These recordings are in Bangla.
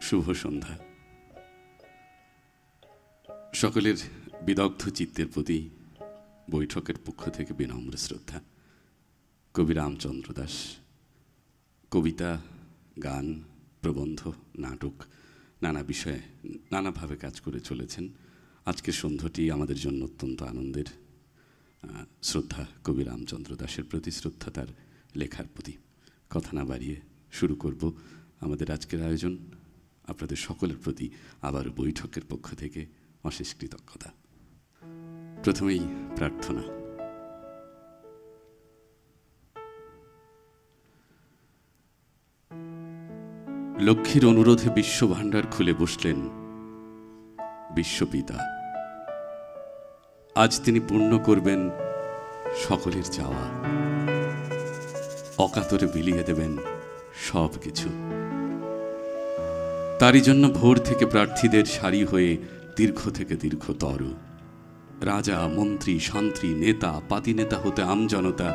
শুভ সন্ধ্যা। সকলের বিদগ্ধ চিত্তের প্রতি বৈঠকের পক্ষ থেকে বিনম্র শ্রদ্ধা। কবি রামচন্দ্র দাস কবিতা, গান, প্রবন্ধ, নাটক নানা বিষয়ে নানাভাবে কাজ করে চলেছেন। আজকের সন্ধ্যাটি আমাদের জন্য অত্যন্ত আনন্দের। শ্রদ্ধা কবি রামচন্দ্র দাসের প্রতি, শ্রদ্ধা তার লেখার প্রতি। কথা না বাড়িয়ে শুরু করব আমাদের আজকের আয়োজন। আপনাদের সকলের প্রতি আবার বৈঠকের পক্ষ থেকে অশেষ কৃতজ্ঞতা। প্রথমেই প্রার্থনা। লক্ষ্মীর অনুরোধে বিশ্বভাণ্ডার খুলে বসলেন বিশ্বপিতা। আজ তিনি পূর্ণ করবেন সকলের চাওয়া, অকাতরে বিলিয়ে দেবেন সব কিছু। তারই জন্য ভোর থেকে প্রার্থীদের সারি হয়ে দীর্ঘ থেকে দীর্ঘতর। রাজা, মন্ত্রী, শান্ত্রী, নেতা, পাতিনেতা হতে আমজনতা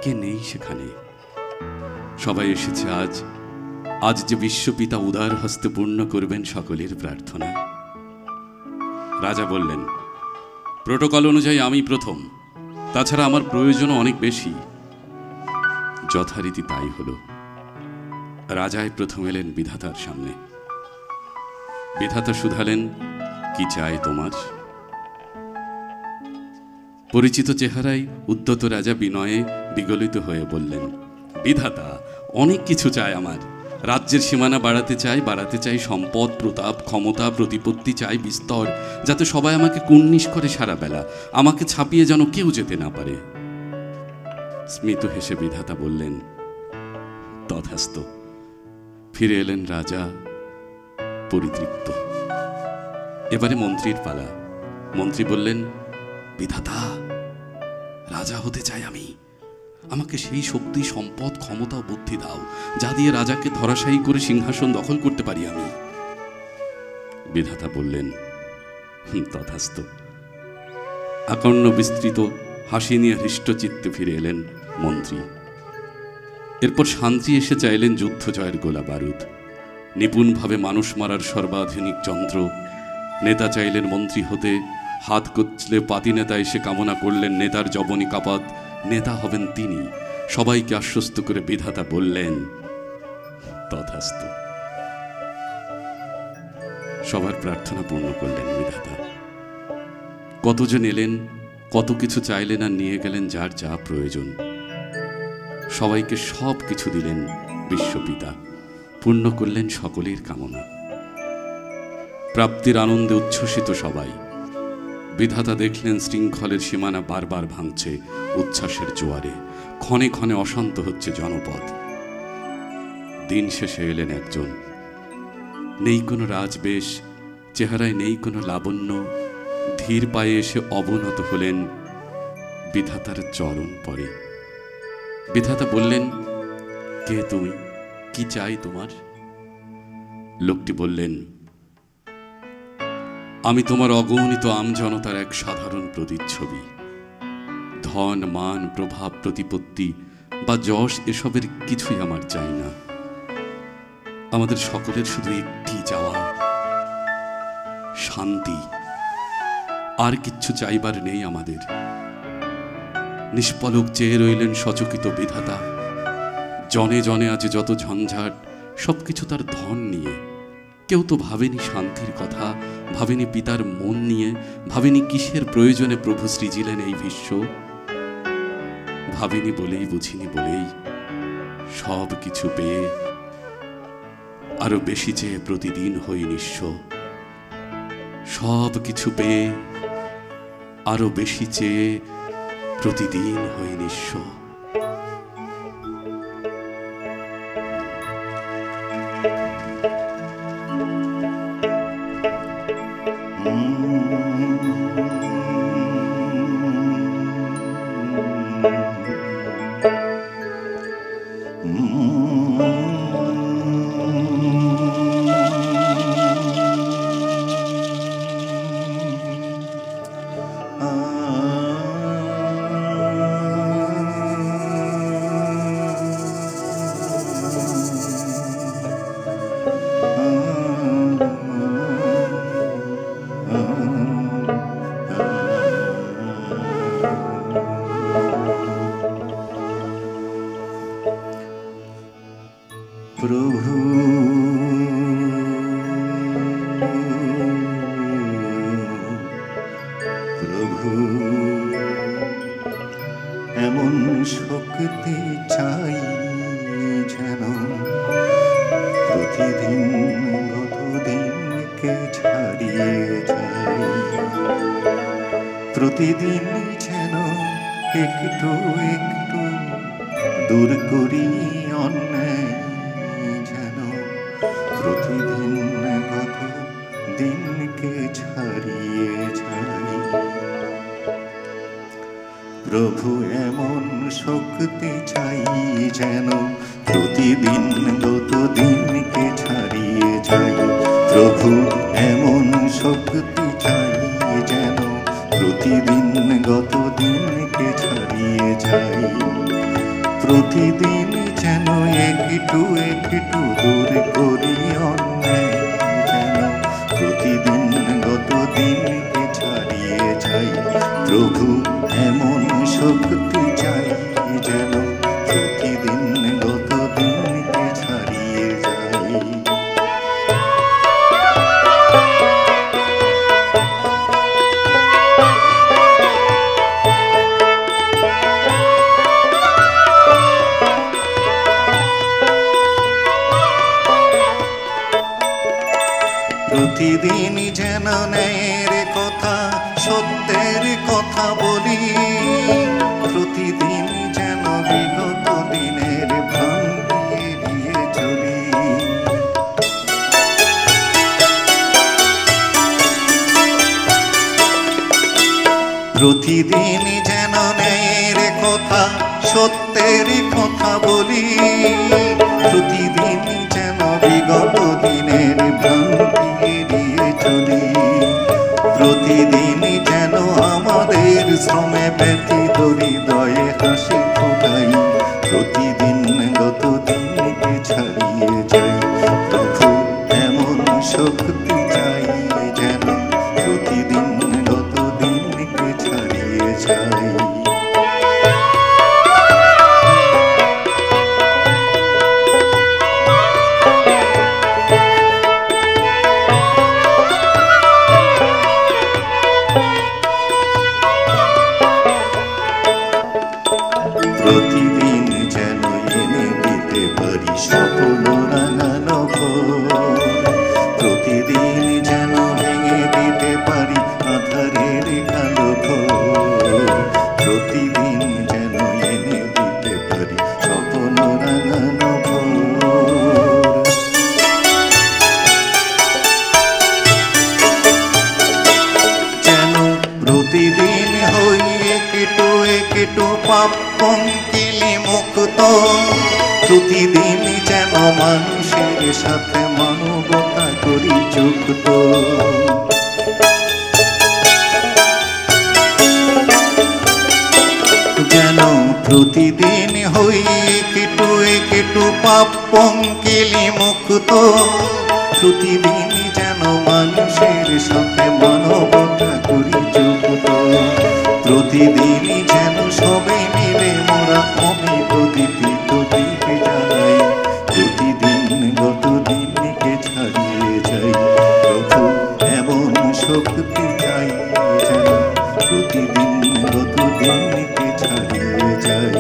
কে নেই সেখানে। সবাই এসেছে আজ যে বিশ্বপিতা উদার হস্তে পূর্ণ করবেন সকলের প্রার্থনা। রাজা বললেন, প্রোটোকল অনুযায়ী আমি প্রথম, তাছাড়া আমার প্রয়োজনও অনেক বেশি। যথারীতি তাই হলো। রাজাই প্রথম এলেন বিধাতার সামনে। বিধাতা শুধালেন, কি চাই তোমার? পরিচিত চেহারায় উদ্যত রাজা বিনয়ে বিগলিত হয়ে বললেন, বিধাতা, অনেক কিছু চাই আমার। রাজ্যের সীমানা বাড়াতে চাই সম্পদ, প্রতাপ, ক্ষমতা, প্রতিপত্তি চাই বিস্তর, যাতে সবাই আমাকে কুর্নিশ করে সারা বেলা, আমাকে ছাপিয়ে যেন কেউ যেতে না পারে। স্মিত হেসে বিধাতা বললেন, তথাস্তু। ফিরে এলেন রাজা পরিতৃপ্ত। এবারে মন্ত্রীর পালা। মন্ত্রী বললেন, বিধাতা, রাজা হতে চাই আমি। আমাকে সেই শক্তি, সম্পদ, ক্ষমতা ও বুদ্ধি দাও, যা দিয়ে রাজাকে ধরাশায়ী করে সিংহাসন দখল করতে পারি আমি। বিধাতা বললেন, তথাস্তু। আকর্ণ বিস্তৃত হাসি নিয়ে হৃষ্টচিত্তে ফিরে এলেন মন্ত্রী। এরপর শান্তি এসে চাইলেন যুদ্ধ জয়ের গোলা বারুদ, নিপুণভাবে মানুষ মারার সর্বাধুনিক যন্ত্র। নেতা চাইলেন মন্ত্রী হতে, হাত কচলে পাতিনেতা এসে কামনা করলেন নেতার যবনিকাপাত। নেতা হবেন তিনি। সবাইকে আশ্বস্ত করে বিধাতা বললেন, তথাস্তু। সবার প্রার্থনা পূর্ণ করলেন বিধাতা। কতজন এলেন, কত কিছু চাইলেন আর নিয়ে গেলেন যার যা প্রয়োজন। সবাইকে সব কিছু দিলেন বিশ্বপিতা, পূর্ণ করলেন সকলের কামনা। প্রাপ্তির আনন্দে উচ্ছ্বসিত সবাই। বিধাতা দেখলেন শৃঙ্খলের সীমানা বারবার ভাঙছে উচ্ছ্বাসের জোয়ারে, ক্ষণে ক্ষণে অশান্ত হচ্ছে জনপদ। দিন শেষে এলেন একজন। নেই কোনো রাজবেশ, চেহারায় নেই কোনো লাবণ্য, ধীর পায়ে এসে অবনত হলেন বিধাতার চরণ পরে। বিধাতা বললেন, কে তুমি? কি চাই তোমার? লোকটি বললেন, আমি তোমার অগণিত আমজনতার এক সাধারণ প্রতিচ্ছবি। ধন, মান, প্রভাব, প্রতিপত্তি বা যশ এসবের কিছুই আমার চাই না। আমাদের সকলের শুধু একটি চাওয়া, শান্তি। আর কিচ্ছু চাইবার নেই আমাদের। নিষ্পলক চেয়ে রইলেন সচকিত বিধাতা। জনে জনে আজ যত ঝঞ্ঝাট, সবকিছু তার ধন নিয়ে। কেউ তো ভাবেনি শান্তির কথা, ভাবেনি পিতার মন নিয়ে, ভাবেনি কিসের প্রয়োজনে প্রভু সৃজিলেন এই বিশ্ব। ভাবিনি বলেই, বুঝিনি বলেই সব কিছু পেয়ে আরো বেশি চেয়ে প্রতিদিন হই নিঃস্ব। সব কিছু পেয়ে আরো বেশি চেয়ে প্রতিদিন হই নিঃস্ব। গত দিনকে ছাড়িয়ে যাই, প্রতিদিন যেন একটু একটু দূর করি অন্যায়, যেন প্রতিদিন গত দিনকে ছাড়িয়ে যাই। প্রভু এমন শক্তি চাই যেন প্রতিদিন গত দিনকে ছাড়িয়ে যাই। প্রভু এমন শক্তি চাই যেন প্রতিদিন গত দিনকে ছাড়িয়ে যাই, প্রতিদিন যেন একটু একটু দূর করি অন্যায়, যেন প্রতিদিন গত দিনকে ছাড়িয়ে যাই। প্রভু এমন শক্তি চাই যেন প্রতিদিন গত দিনকে ছাড়িয়ে যাই। প্রতিদিন যেন ন্যায়ের কথা সত্যের কথা বলি, প্রতিদিন যেন বিগত দিনের ভ্রান্তি এড়িয়ে চলি। প্রতিদিন যেন ন্যায়ের কথা সত্যের কথা বলি, প্রতিদিন যেন বিগত দিনের ভ্রান্তি এড়িয়ে চলি। প্রতিদিন যেন আমাদের শ্রমে ব্যথিত হৃদয়ে হাসি ফোটাই, প্রতিদিন গত দিনকে ছাড়িয়ে যাই। প্রভু এমন শক্তি চাই যেন প্রতিদিন গত দিনকে ছাড়িয়ে যাই। প্রতিদিন যেন এনে দিতে পারি স্বপ্ন রাঙানো ঘর, প্রতিদিন যেন ভেঙে দিতে পারি আধারের কালো ঘর, প্রতিদিন যেন এনে দিতে পারি স্বপ্ন রাঙানো ঘর। যেন প্রতিদিন হই একটু একটু পাপ পঙ্কিলি মুক্ত, প্রতিদিন যেন মানুষের সাথে মানবতা করি যুক্ত। যেন প্রতিদিন হই একটু একটু পাপ পঙ্কিলি মুক্ত, প্রতিদিন যেন মানুষের সাথে মানবতা করি যুক্ত। প্রতিদিন যেন সবাই মিলে মোরা অমিত দিকে জানাই, প্রতিদিন গত দিনকে ছাড়িয়ে যাই। প্রভু এমন শক্তি চাই যেন প্রতিদিন গত দিনকে ছাড়িয়ে যাই।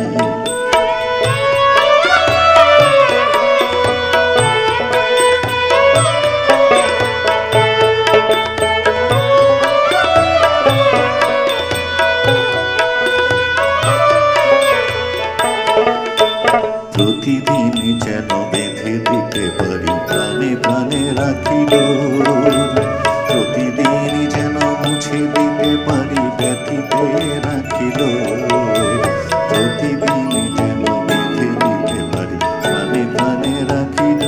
প্রতিদিন যেন বেঁধে দিতে পারি প্রাণে প্রাণে রাখিল, প্রতিদিন যেন মুছে দিতে পারি ব্যথিতে রাখিল, প্রতিদিন যেন বেঁধে দিতে পারি প্রাণে প্রাণে রাখিল।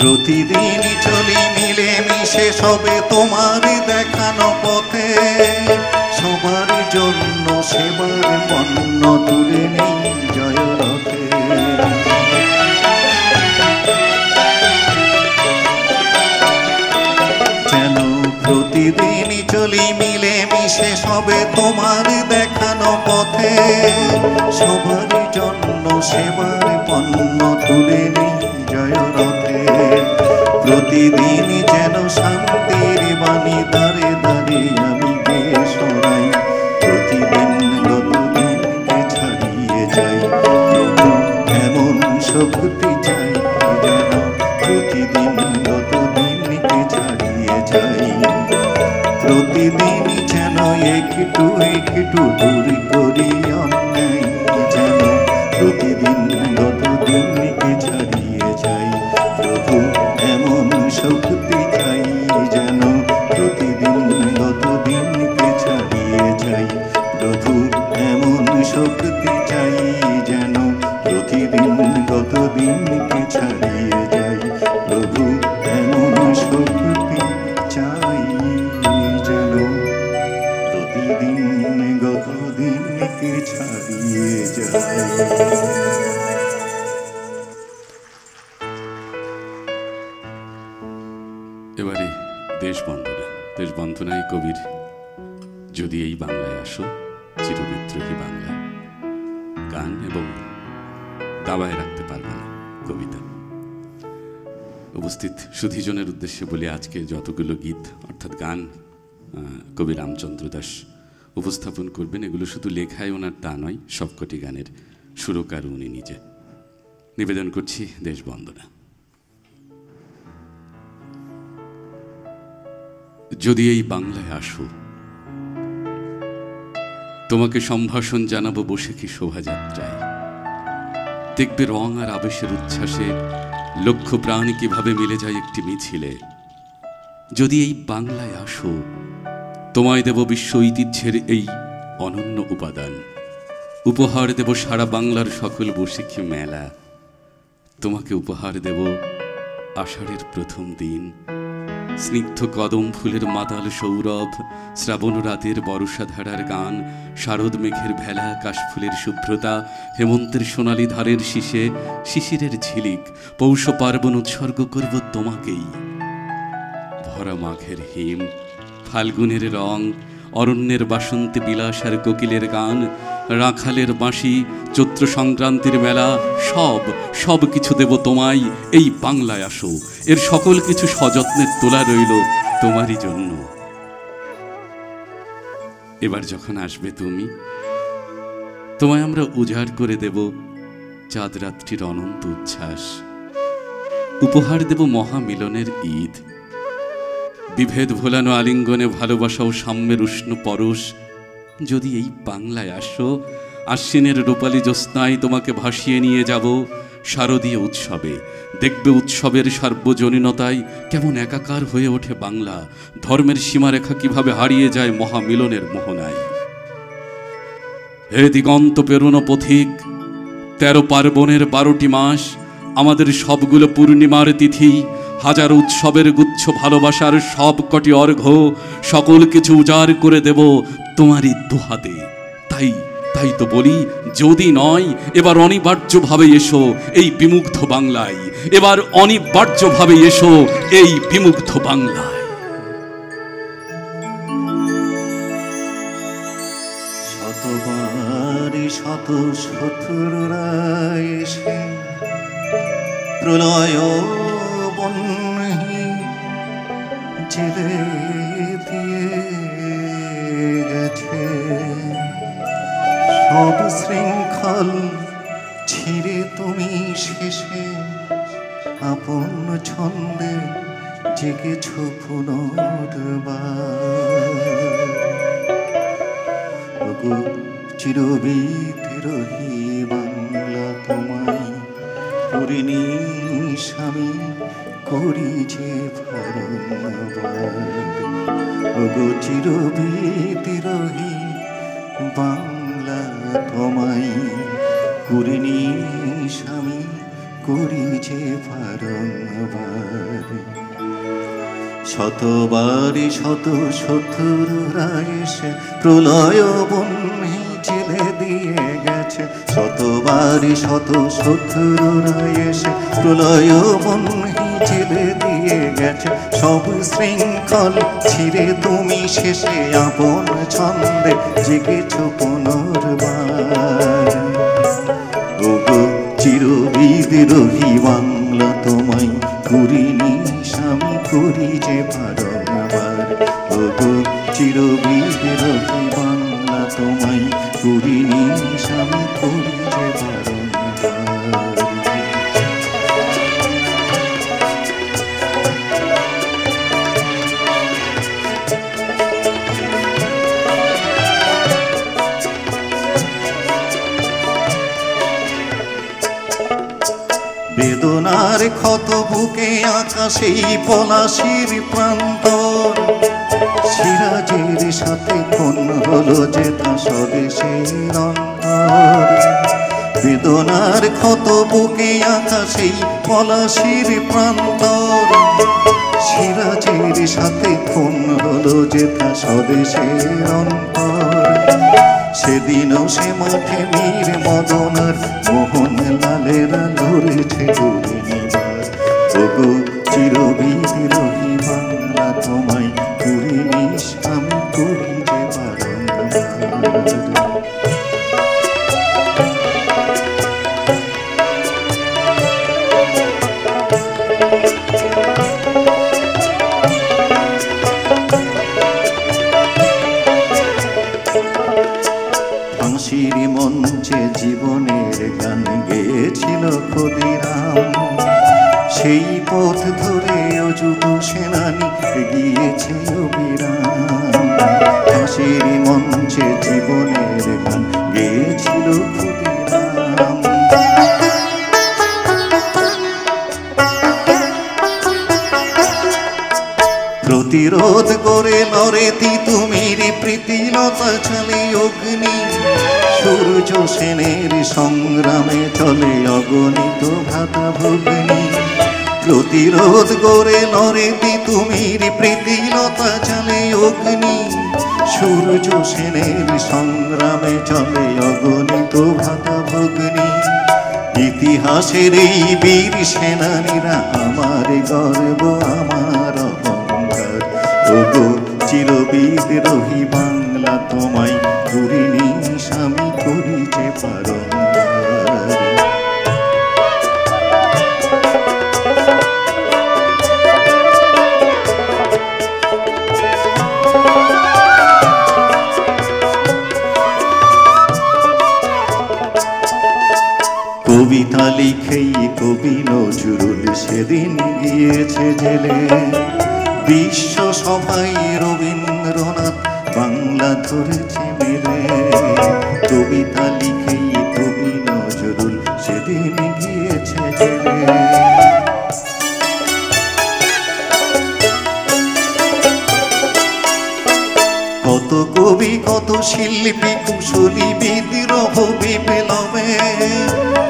প্রতিদিন চলি মিলে মিশে সবে তোমার দেখানো পথে, সবার জন্য সেবার পণ্য তুলে নেই জয় রথে। যেন প্রতিদিন চলি মিলে মিশে সবে তোমার দেখানো পথে, সবার জন্য সেবার পণ্য তুলে নেই জয় রথে। প্রতিদিন যেন শান্তির বাণী দাঁড়ে দাঁড়ে আমি গে শোনাই, প্রতিদিন গত দিন শক্তি চাই যেন প্রতিদিন গত দিনকে ছাড়িয়ে যাই প্রভু এমন শক্তি চাই যেন প্রতিদিন গত দিনকে ছাড়িয়ে যাই। এবারে দেশবন্ধনায় কবির যদি এই বাংলায় আসো চিরবিদ্রোহী বাংলা গান এবং দাবায় রাখতে পারবে না কবিতা। উপস্থিত সুধীজনের উদ্দেশ্যে বলি, আজকে যতগুলো গীত অর্থাৎ গান কবি রামচন্দ্র দাস উপস্থাপন করবেন, এগুলো শুধু লেখায় ওনার তা নয়, সবকটি গানের সুরকার উনি নিজে। নিবেদন করছি দেশবন্দনা। যদি এই বাংলায় আসো, তোমাকে সম্ভাষণ জানাবো বসে কি শোভাযাত্রায়। দেখবে রং আর আবেশের উচ্ছ্বাসে লক্ষ প্রাণ কিভাবে মিলে যায় একটি মিছিলে। যদি এই বাংলায় আসো, তোমায় দেব বিশ্ব ঐতিহ্যের এই অনন্য উপাদান। উপহার দেব সারা বাংলার সকল বসিখী মেলা। তোমাকে উপহার দেব আষাঢ়ের প্রথম দিন, স্নিগ্ধ কদম ফুলের মাতাল সৌরভ, শ্রাবণ রাতের বর্ষাধারার গান, শারদ মেঘের ভেলা, কাশফুলের শুভ্রতা, হেমন্তের সোনালি ধারের শীষে শিশিরের ঝিলিক। পৌষ পার্বণ উৎসর্গ করব তোমাকেই। ভরা মাঘের হিম, ফাল্গুনের রং, অরণ্যের বাসন্তী বিলাস আর কোকিলের গান, রাখালের বাঁশি, চৈত্র সংক্রান্তির মেলা, সব কিছু দেব তোমায় এই বাংলায় আসো। এর সকল কিছু সযত্নের তোলা রইল তোমারই জন্য। এবার যখন আসবে তুমি, তোমায় আমরা উজাড় করে দেব চাঁদ রাত্রির অনন্ত উচ্ছ্বাস। উপহার দেব মহামিলনের ঈদ, বিভেদ ভোলানো আলিঙ্গনে ভালোবাসা ও সাম্যের উষ্ণ পরশ। যদি এই বাংলায় আসো, আশ্বিনের রূপালী জ্যোৎস্নায় তোমাকে ভাসিয়ে নিয়ে যাব শারদীয় উৎসবে। দেখবে উৎসবের সার্বজনীনতায় কেমন একাকার হয়ে ওঠে বাংলা। ধর্মের সীমারেখা কিভাবে হারিয়ে যায় মহামিলনের মোহনায়। হে দিগন্ত পেরোনো পথিক, 13 পার্বণের 12টি মাস, আমাদের সবগুলো পূর্ণিমার তিথি। হাজার উৎসবের গুচ্ছ ভালোবাসার সব কটি অর্ঘ্য, সকল কিছু উজাড় করে দেব তোমারই দুহাতে। তাই তো বলি, যদি নয় এবার অনিবার্যভাবে এসো এই বিমুগ্ধ বাংলায়। এবার অনিবার্যভাবে এসো এই বিমুগ্ধ বাংলায়। শতবারে শত শত্রুরা এসে প্রলয় বন্যি জেলে দিয়ে গেছে। সব শৃঙ্খল ছিঁড়ে তুমি শেষে আপন ছন্দে জেগেছ পুনর্বার। চিরবিদ্রোহী বাংলা তোমায় করিনি স্বামী, করি যে ভারতবাদ। চিরবিদ্রোহী বাংলা তোমায় করিনি স্বামী, করি যে ভারতবাদ। শতবারে শত শত্রুরা এসে প্রলয় বন্যি জেলে দিয়ে গেছে। শতবারে শত শত্রুরা এসে প্রলয় বন্যি জেলে দিয়ে গেছে। সব শৃঙ্খল ছিঁড়ে তুমি শেষে আপন ছন্দে জেগেছ পুনর্বার। ওগো চিরবিদ্রোহী বাংলা তোমায় করিনি স্বামী, করি যে ভারতবার। ওগো চিরবিদ্রোহী বাংলা তোমায় করিনি স্বামী, করি যে ভারতবার। বেদনার ক্ষত বুকে আকাশেই পলাশির প্রান্তর, সিরাজের সাথে খুন হলো যেথা স্বদেশের অন্তর, বেদনার ক্ষত বুকে আঁকা সেই পলাশির প্রান্তর। সিরাজের সাথে খুন হলো যেথা স্বদেশের অন্তর, সেদিনও সে মাঠে মীর মদনার মোহন লালেরা লড়েছে দুর্নিবার। ওগো চিরবিদ্রোহী বাংলা, তোমায় করিনিস আমি করি যে বারংবার। ফাঁসির মঞ্চে জীবনের গান গেয়েছিল ক্ষুদিরাম, সেই পথ ধরে অযুত সেনানি গিয়েছে অবিরাম। ফাঁসির মঞ্চে জীবনের গান গেয়েছিল ক্ষুদিরাম। প্রতিরোধ করে লড়ে তিতুমির প্রীতিলতা চলে অগ্নি, সূর্য সেনের সংগ্রামে চলে অগণিত ভ্রাতা ভগ্নি। প্রতিরোধ করে লড়ে তিতুমির প্রীতিলতা চলে অগ্নি, সূর্য সেনের সংগ্রামে চলে অগণিত ভ্রাতা ভগ্নি। ইতিহাসের এই বীর সেনানীরা আমার গর্ব, আমার অহংকার। ওগো চিরবিদ্রোহী বাংলা, তোমায় করিনিস আমি করি যে বারংবার। কবিতা লিখেই কবি নজরুল সেদিন গিয়েছে জেলে, বিশ্ব সভায় রবীন্দ্রনাথ বাংলা ধরেছে মেলে। কবিতা লিখেই কবি নজরুল সেদিন গিয়েছে জেলে। কত কবি কত শিল্পী কুশলী বিদ্রোহ বিপ্লবে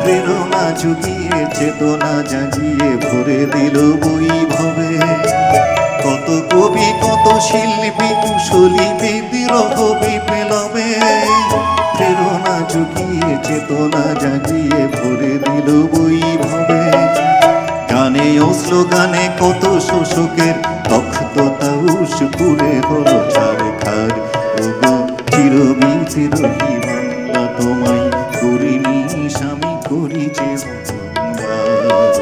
প্রেরণা জুগিয়ে চেতনা জাগিয়ে ভরে দিল বৈভবে। কত কবি কত শিল্পী কুশলী বিদ্রোহ বিপ্লবে প্রেরণা জুগিয়ে চেতনা জাগিয়ে ভরে দিল বৈভবে। গানে ও স্লোগানে কত শোষকের তখ্ততা পুরে হলো ছারখার। ওগো চিরবিদ্রোহী বাংলা, তোমায় করিনিস আমি করি যে বারংবার।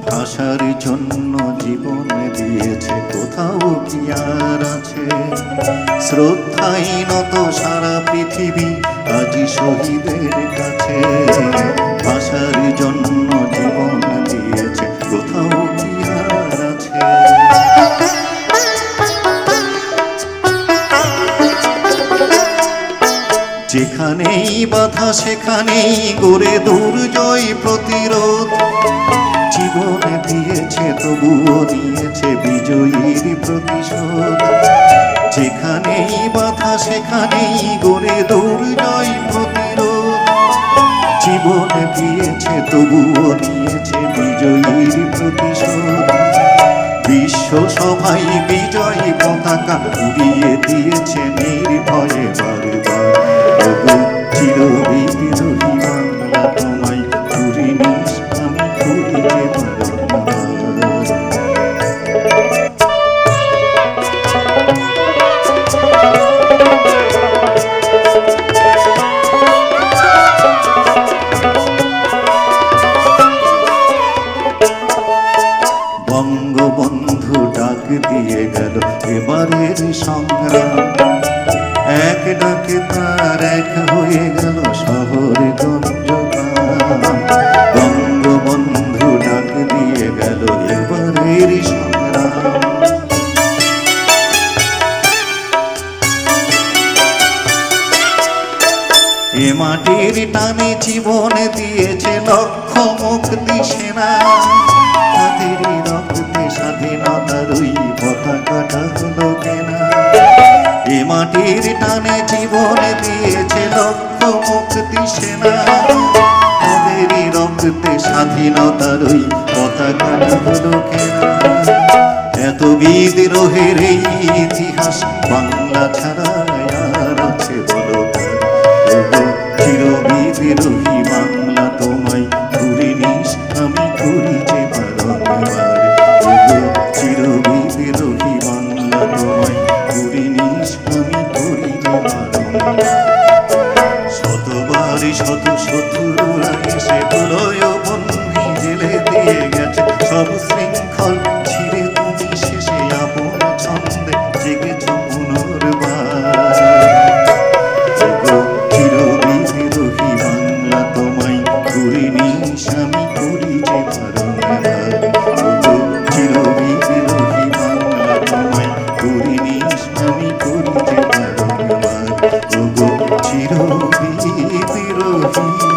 ভাষার জন্য জীবন দিয়েছে কোথাও কি আর আছে, শ্রদ্ধাই নত সারা পৃথিবী আজি শহীদের কাছে। ভাষার জন্য জীবন দিয়েছে কোথাও কি আর আছে। যেখানেই বাধা সেখানেই গড়ে দুর্জয় প্রতিরোধ, জীবনে দিয়েছে তবুও নিয়েছে বিজয়ীর প্রতিশোধ। যেখানেই বাধা সেখানেই গড়ে দুর্জয় প্রতিরোধ, জীবনে দিয়েছে তবুও নিয়েছে বিজয়ীর প্রতিশোধ। বিশ্ব সভায় বিজয় পতাকা উড়িয়ে দিয়েছে নির্ভয়ে বারবার। ওগো চিরবিদ্রোহী বাংলা, তোমায় করিনিস আমি করি যে বারংবার। বঙ্গবন্ধু ডাক দিয়ে গেল এবারের সংগ্রাম, এক ডাকে তার এক হয়ে গেল শহর। টানে জীবন দিয়েছে লক্ষ মুক্তি সেনা, তাদেরই রক্তে স্বাধীনতার ওই পতাকাটা হলো কেনা। এ মাটির টানে জীবন দিয়েছে লক্ষ মুক্তি সেনা, তাদেরই রক্তে স্বাধীনতার ওই পতাকাটা হলো কেনা। এত বিদ্রোহের এই ইতিহাস বাংলা ছাড়া আর আছে বলো? চির বিদ্রোহী বাংলা তোমায় করিনিস আমি করি যে বারবার। চির বিদ্রোহী বাংলা তোমায় করিনিস আমি করি যে বারবার। শতবার শত শত্রুরা এসে প্রলয় বন্ধি জেলে দিয়ে গেছে সব শৃঙ্খল ছিঁড়ে, তুমি শেষে আপন ছন্দে জেগেছ পুনর্বার। চির বিদ্রোহী বাংলা তোমায় করিনিস আমি করি যে বারবার। চির বিদ্রোহী বাংলা তোমায় করিনিস আমি করি যে বারবার। চির বিদ্রোহী বাংলা।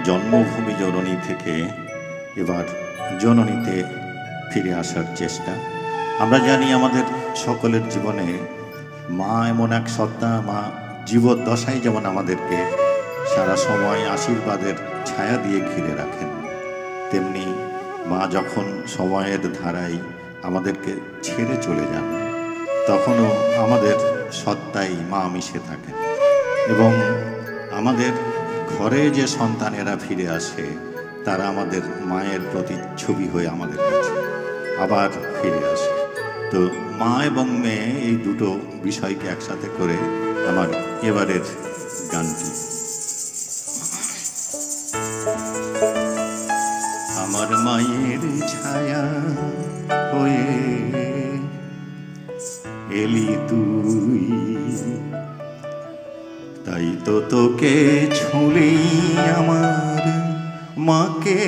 জন্মভূমি জননী থেকে এবার জননীতে ফিরে আসার চেষ্টা। আমরা জানি আমাদের সকলের জীবনে মা এমন এক সত্তা, মা জীবদ্দশায় যেমন আমাদেরকে সারা সময় আশীর্বাদের ছায়া দিয়ে ঘিরে রাখেন, তেমনি মা যখন সময়ের ধারায় আমাদেরকে ছেড়ে চলে যান তখনও আমাদের সত্তায় মা মিশে থাকেন এবং আমাদের ঘরে যে সন্তানেরা ফিরে আসে তারা আমাদের মায়ের প্রতিচ্ছবি হয়ে আমাদের কাছে আবার ফিরে আসে। তো মা এবং মেয়ে এই দুটো বিষয়কে একসাথে করে আমার এবারের গানটি। আমার মায়ের ছায়া হয়ে এলি তুই, তাই তো তোকে ছুঁলেই আমার মাকে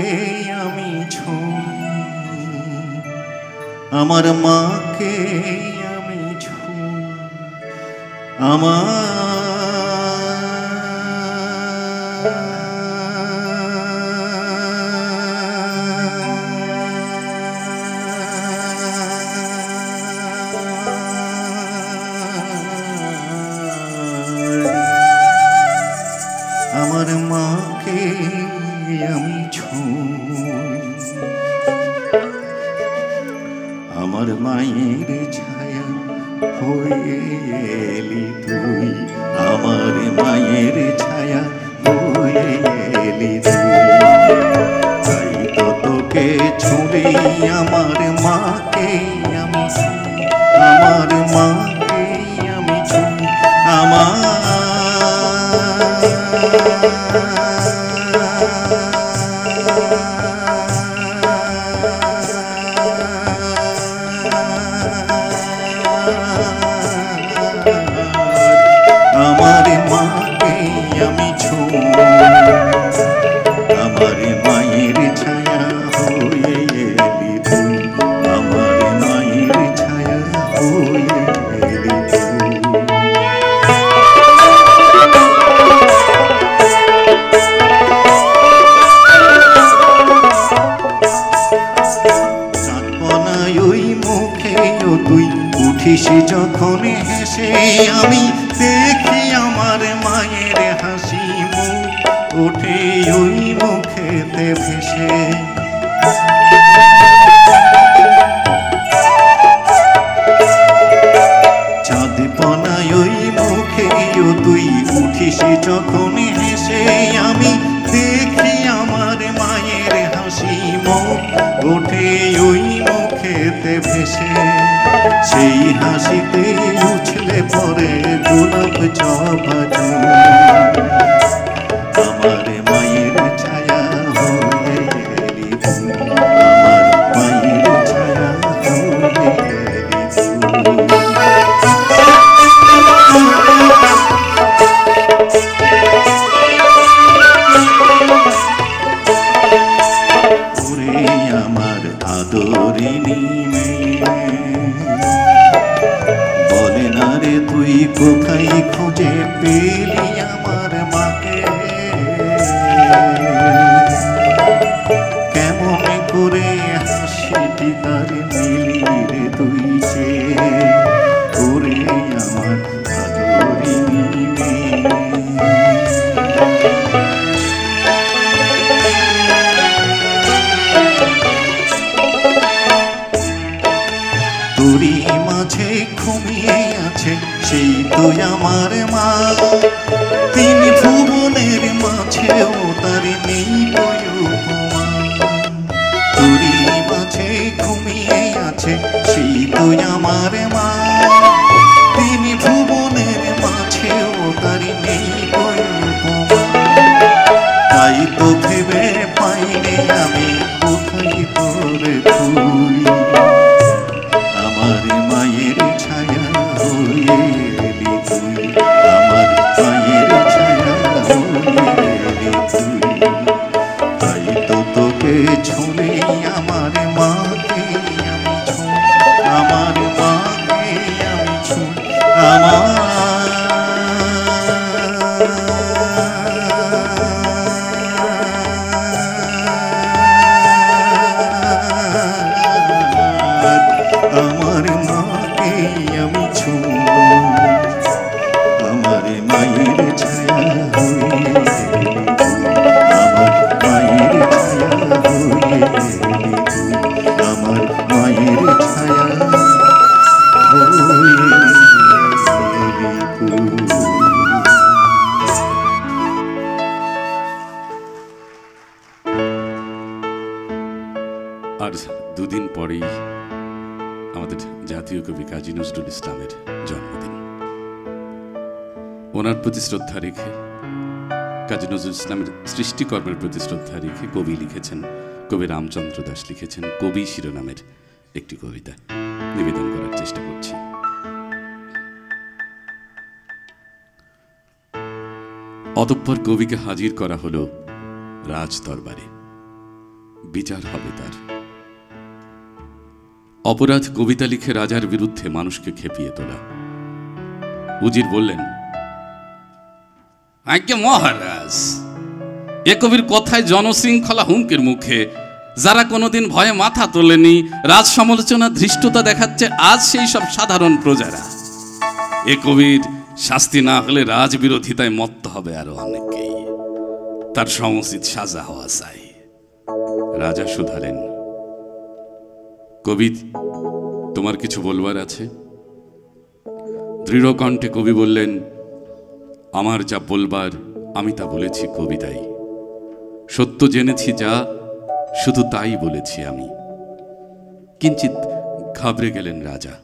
আমি ছুঁই, আমার মাকে আমি ছুঁই। আমার মাকে আমি ছুঁই, আমার মায়ের ছায়া হয়ে এলি তুই, আমার মায়ের ছায়া হয়ে এলি তুই, তাই তো তোকে ছুঁই আমার মাকে আমি ছুঁই, আমার মাকে আমি ছুঁই। আমার মাকে আমি ছুঁই, আমার মায়ের ছায়া হয়ে এলি তুই, আমার মায়ের ছায়া হয়ে এলি তুই। ওই মুখে তুই উঠিস যখন হেসে, আমি দেখি আমার মায়ের হাসি মুখ ওঠে ওই মুখেতে ভেসে। চাঁদ পনায় ওই মুখে তুই উঠিস যখন হেসে, আমি দেখি আমার মায়ের হাসি মুখ ওঠে ওই মুখেতে ভেসে। সেই হাসিতে উছলে পরে গোলাপ জবা ফুল, আমার মায়ের ছায়া হয়ে এলি তুই, আমার মায়ের ছায়া হয়ে এলি তুই। কেমন করে হাসিটি তার নীলিরে তুই যে করে আমার আদরিনী তোরই মাঝে ঘুমিয়ে আছে সেই তো আমার মা, তিন ভুবনের মাঝেও তার নেই উপমা। তোরই মাঝে ঘুমিয়ে আছে সেই তো আমার মা, তিন ভুবনের মাঝেও তার নেই উপমা। তাই তো ভেবে পাইনি আমি কোথায় তোরে তুই, আমার মায়ের ছায়া হয়ে এলি তুই, আমার মায়ের ছায়া হয়ে এলি তুই। তাই তো তোকে ছুঁড়ে আমার মাকে আমি ছুঁ, আমার মাকে আমি ছুঁ, আমার মাকে আমি ছুঁ, আমার মায়ের ছায়া হয়ে এলি তুই, আমার মায়ের ছায়া হয়ে এলি তুই, আমার মায়ের ছায়া হয়ে এলি তুই। আর দুদিন পরেই আমাদের জাতীয় কবি কাজী নজরুল ইসলামের জন্মদিন। ওনার প্রতি শ্রদ্ধা রেখে, কাজী নজরুল ইসলামের সৃষ্টিকর্মের প্রতি শ্রদ্ধা রেখে কবি লিখেছেন, কবি রামচন্দ্র দাস লিখেছেন কবি শিরোনামের একটি কবিতা নিবেদন করার চেষ্টা করছি। অতঃপর কবিকে হাজির করা হলো রাজ দরবারে, বিচার হবে তার। অপরাধ কবিতা লিখে রাজার বিরুদ্ধে মানুষকে খেপিয়ে তোলা। উজির বললেন, আজ্ঞে মহারাজ, এ কবির কথায় জনশৃঙ্খলা হুমকির মুখে। যারা কোনোদিন ভয়ে মাথা তোলেনি, রাজ সমালোচনা ধৃষ্টতা দেখাচ্ছে আজ সেই সব সাধারণ প্রজারা। এ কবির শাস্তি না হলে রাজ বিরোধিতায় মত্ত হবে আরো অনেকেই, তার সমুচিত সাজা হওয়া চাই। রাজা শুধালেন, কবি তোমার কিছু বলবার আছে? দৃঢ় কণ্ঠে কবি বললেন, আমার যা বলবার আমি তা বলেছি কবিতায়। সত্য জেনেছি যা, শুধু তাই বলেছি আমি। কিঞ্চিত ঘাবড়ে গেলেন রাজা।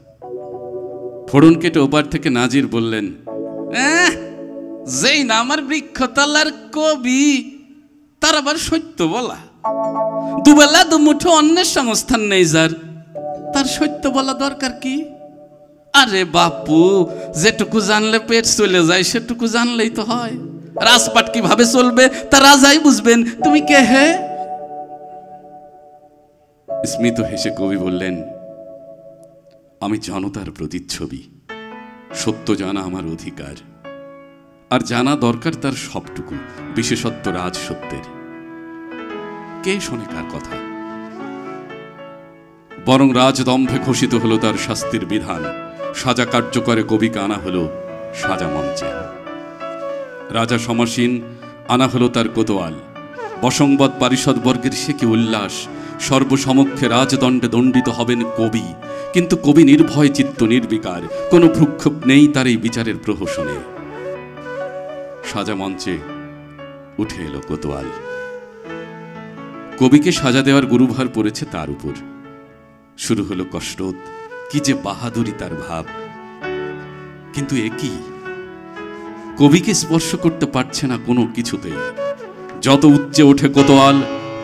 ফোড়ন কেটে ওপার থেকে নাজির বললেন, যেই না আমার বৃক্ষতলার কবি, তার আবার সত্য বলা। দুবেলা দুমুঠো অন্যের সংস্থান নেই যার, তার সত্য বলা দরকার কি? আরে বাপু, যেটুকু জানলে পেট চলে যায় সেটুকু জানলেই তো হয়। রাজপাট কিভাবে চলবে তা রাজাই বুঝবেন, তুমি কে হে? স্মিত হেসে কবি বললেন, আমি জনতার প্রতিচ্ছবি। সত্য জানা আমার অধিকার, আর জানা দরকার তার সবটুকু, বিশেষত্ব রাজ সত্যের। কে শোনে কার কথা? বরং রাজদম্ভে ঘোষিত হলো তার শাস্তির বিধান। সাজা কার্যকরে কবিকে আনা হলো সাজা মঞ্চে। রাজা সমাসীন, আনা হলো তার কোতোয়াল। বসংবদ পারিষদ বর্গের সে কি উল্লাস! সর্বসমক্ষে রাজদণ্ডে দণ্ডিত হবেন কবি, কিন্তু কবি নির্ভয় চিত্ত, নির্বিকার, কোনো ভ্রুক্ষেপ নেই তার এই বিচারের প্রহসনে। সাজা মঞ্চে উঠে এলো কোতোয়াল। কবিকে সাজা দেওয়ার গুরুভার পড়েছে তার উপর। শুরু হলো কসরত, কি যে বাহাদুরি তার ভাব। কিন্তু এ কি, কবিকে স্পর্শ করতে পারছে না কোনো কিছুতেই। যত উচ্চে ওঠে কোতোয়াল,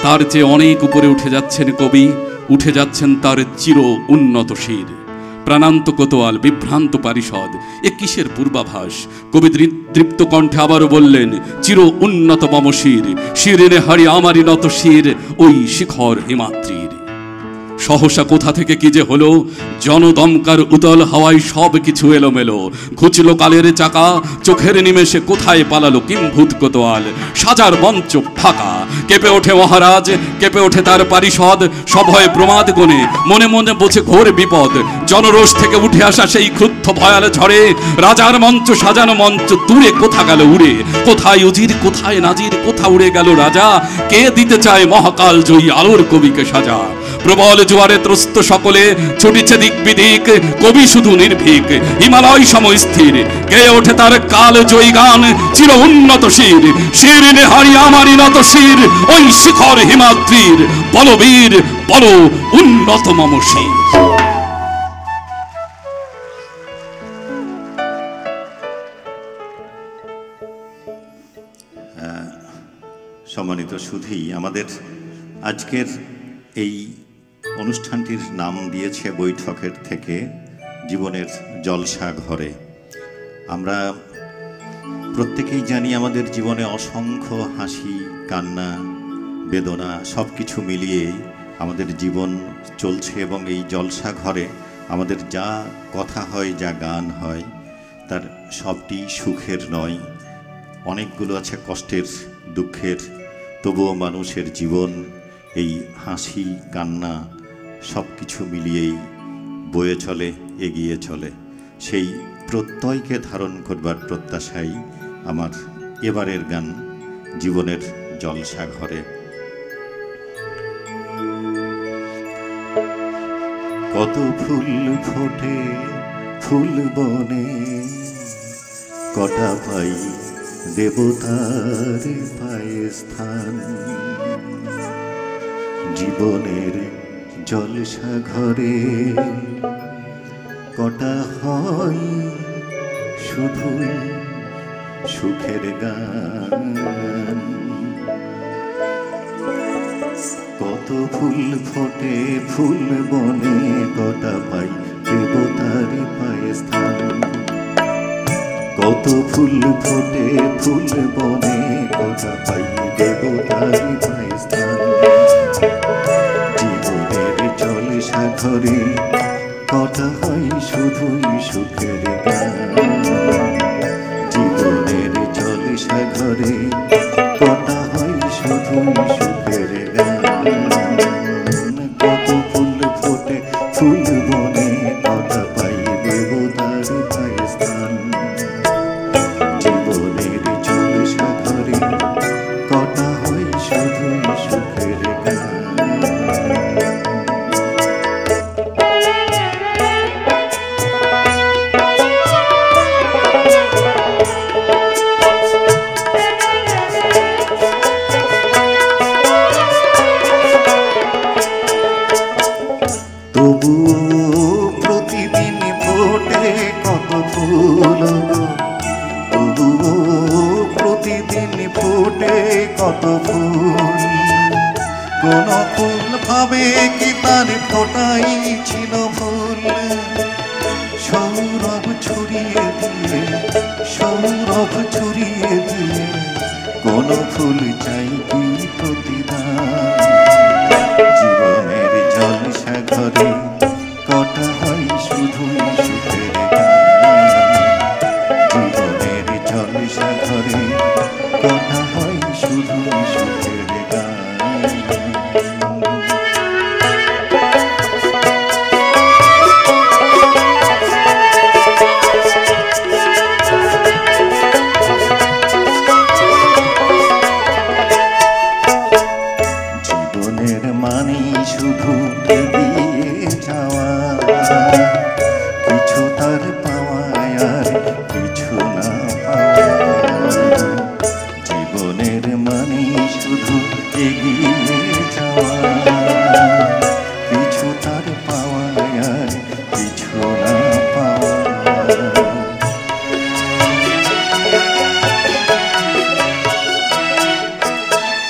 তার চেয়ে অনেক উপরে উঠে যাচ্ছেন কবি, উঠে যাচ্ছেন তার চির উন্নত শির। প্রাণান্ত কোতোয়াল, বিভ্রান্ত পারিষদ, এ কিসের পূর্বাভাস? কবি তৃপ্ত কণ্ঠে আবারও বললেন, চির উন্নত মম শির, শিরেনে হারি আমারই নত শির, ওই শিখর হিমাদ্রির। সহসা কোথা থেকে কি যে হলো, জনদমকার উতল হাওয়ায় সব কিছু এলোমেলো। ঘুচল কালের চাকা, চোখের নিমেষে কোথায় পালালো কিম্ভূত কোতোয়াল। সাজার মঞ্চ ফাঁকা, কেঁপে ওঠে মহারাজ, কেঁপে ওঠে তার পারিষদ। সভয়ে প্রমাদ গণে, মনে মনে বোঝে ঘোর বিপদ। জনরোষ থেকে উঠে আসা সেই ক্রুদ্ধ ভয়াল ঝড়ে রাজার মঞ্চ সাজানো মঞ্চ দূরে কোথা গেল উড়ে। কোথায় উজির, কোথায় নাজির, কোথা উড়ে গেল রাজা। কে দিতে চায় মহাকাল জয়ী আলোর কবিকে সাজা। প্রবল জোয়ারে ত্রস্ত সকলে ছুটিছে দিক বিদিক, কবি শুধু নির্ভীক হিমালয় সমস্থির। গেয়ে ওঠে তার কাল জয়ী গান, চির উন্নত শির। শির নেহারি আমারই নত শির, ওই শিখর হিমাদ্রির। বলবীর বল উন্নত মম শির। সম্মানিত সুধী, আমাদের আজকের এই অনুষ্ঠানটির নাম দিয়েছে বৈঠকের থেকে জীবনের জলসা ঘরে। আমরা প্রত্যেকেই জানি আমাদের জীবনে অসংখ্য হাসি, কান্না, বেদনা সব কিছু মিলিয়ে আমাদের জীবন চলছে, এবং এই জলসা ঘরে আমাদের যা কথা হয়, যা গান হয়, তার সবটি সুখের নয়। অনেকগুলো আছে কষ্টের, দুঃখের। তবুও মানুষের জীবন এই হাসি, কান্না সব কিছু মিলিয়েই বয়ে চলে, এগিয়ে চলে। সেই প্রত্যয়কে ধারণ করবার প্রত্যাশাই আমার এবারের গান জীবনের জলসা ঘরে। কত ফুল ফোটে ফুল বনে, কটা পাই দেবতার পায়ে স্থান। জীবনের জলসা ঘরে কটা হয় শুধুই সুখের গান। কত ফুল ফোটে ফুল বনে, কটা পাই দেবতার পায়ে স্থান। কত ফুল ফোটে ফুল বনে, কটা পাই দেবতার পায়ে স্থান। জীবনের জলসা ঘরে কটা হয় শুধুই সুখের গান। জীবনের জলসা ঘরে কটা হয় শুধুই সুখের গান। কত ফুল ফোটে ফুল বনে, কটা পাই দেবতার পায়ে স্থান। জীবনের জলসা ঘরে কটা হয় শুধুই সুখের গান। তবুও প্রতিদিন ফোটে কত ফুল, তবুও প্রতিদিন ফোটে কত ফুল। কোন ফুল ভাবে কি তার ফোটাই ছিল ভুল। সৌরভ ছড়িয়ে দিয়ে, সৌরভ ছড়িয়ে দিয়ে, কোন ফুল চাই কি প্রতিদান। জীবনের জলসা ঘরে কটা হয় শুধুই সুখের গান। জীবনের জলসা ঘরে কটা হয় শুধুই সুখের গান। জীবনের মানে শুধু এগিয়ে যাওয়া, কিছু তার পাওয়া আর কিছু না পাওয়া। জীবনের মানে শুধু এগিয়ে যাওয়া, কিছু তার পাওয়া আর কিছু না পাওয়া।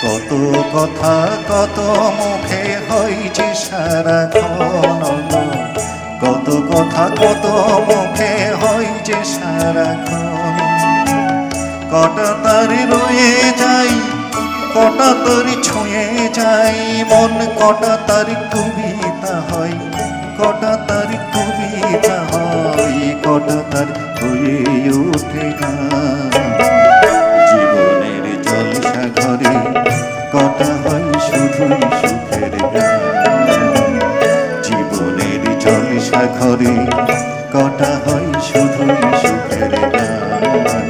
কত কথা কত মুখে হইছে সারাক্ষণ, কত কথা কত মুখে হইছে সারাক্ষণ। কটা তার রয়ে যাই কটা তরি ছুঁয়ে যায় মন, কটা তার কবিতা হয়, কটা তার কবিতা হয়, কটা তার হয়ে ওঠে গান। জীবনের জলসাঘরে কটা হয় শুধুই সুখের গান, জীবনের জলসাঘরে কটা হয় শুধুই সুখের গান।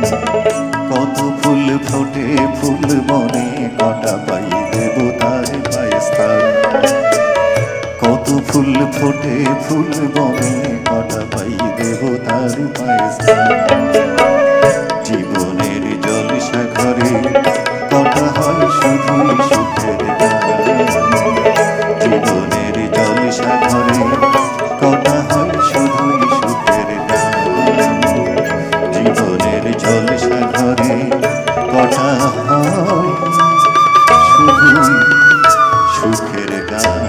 কত ফুল ফোটে ফুল মনে, কটা পাই দেবতার পায়স্তান। কত ফুল ফোটে ফুল মনে, কটা পাই দেবতার পায়স্তান। জীবনের জলসাঘরে কটা হয় শুধুই সুখের গান, জীবনের জলসাঘরে কটা হয় শুধুই সুখের গান, জীবনের জলসাঘরে কটা হয় শুধুই সুখের গান।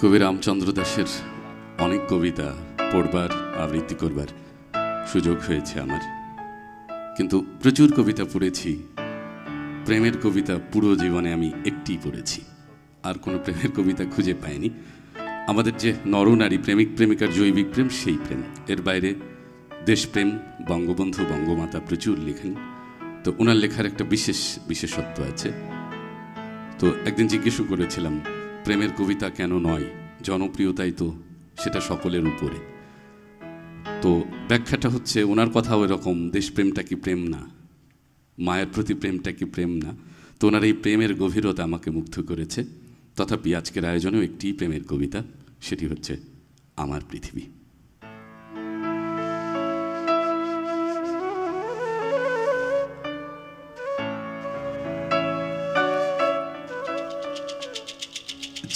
কবি রামচন্দ্র দাশের অনেক কবিতা পড়বার আবৃত্তি করবার সুযোগ হয়েছে আমার, কিন্তু প্রচুর কবিতা পড়েছি। প্রেমের কবিতা পুরো জীবনে আমি একটিই পড়েছি, আর কোনো প্রেমের কবিতা খুঁজে পাইনি। আমাদের যে নরনারী প্রেমিক প্রেমিকার জৈবিক প্রেম, সেই প্রেম। এর বাইরে দেশপ্রেম, বঙ্গবন্ধু বঙ্গমাতা প্রচুর লেখেন, তো ওনার লেখার একটা বিশেষত্ব আছে। তো একদিন জিজ্ঞেসও করেছিলাম, প্রেমের কবিতা কেন নয়? জনপ্রিয়তাই তো সেটা সকলের উপরে। তো ব্যাখ্যাটা হচ্ছে, ওনার কথাও এরকম, দেশপ্রেমটা কি প্রেম না? মায়ের প্রতি প্রেমটা কি প্রেম না? তো ওনার এই প্রেমের গভীরতা আমাকে মুগ্ধ করেছে। তথাপি আজকের আয়োজনেও একটি প্রেমের কবিতা, সেটি হচ্ছে আমার পৃথিবী।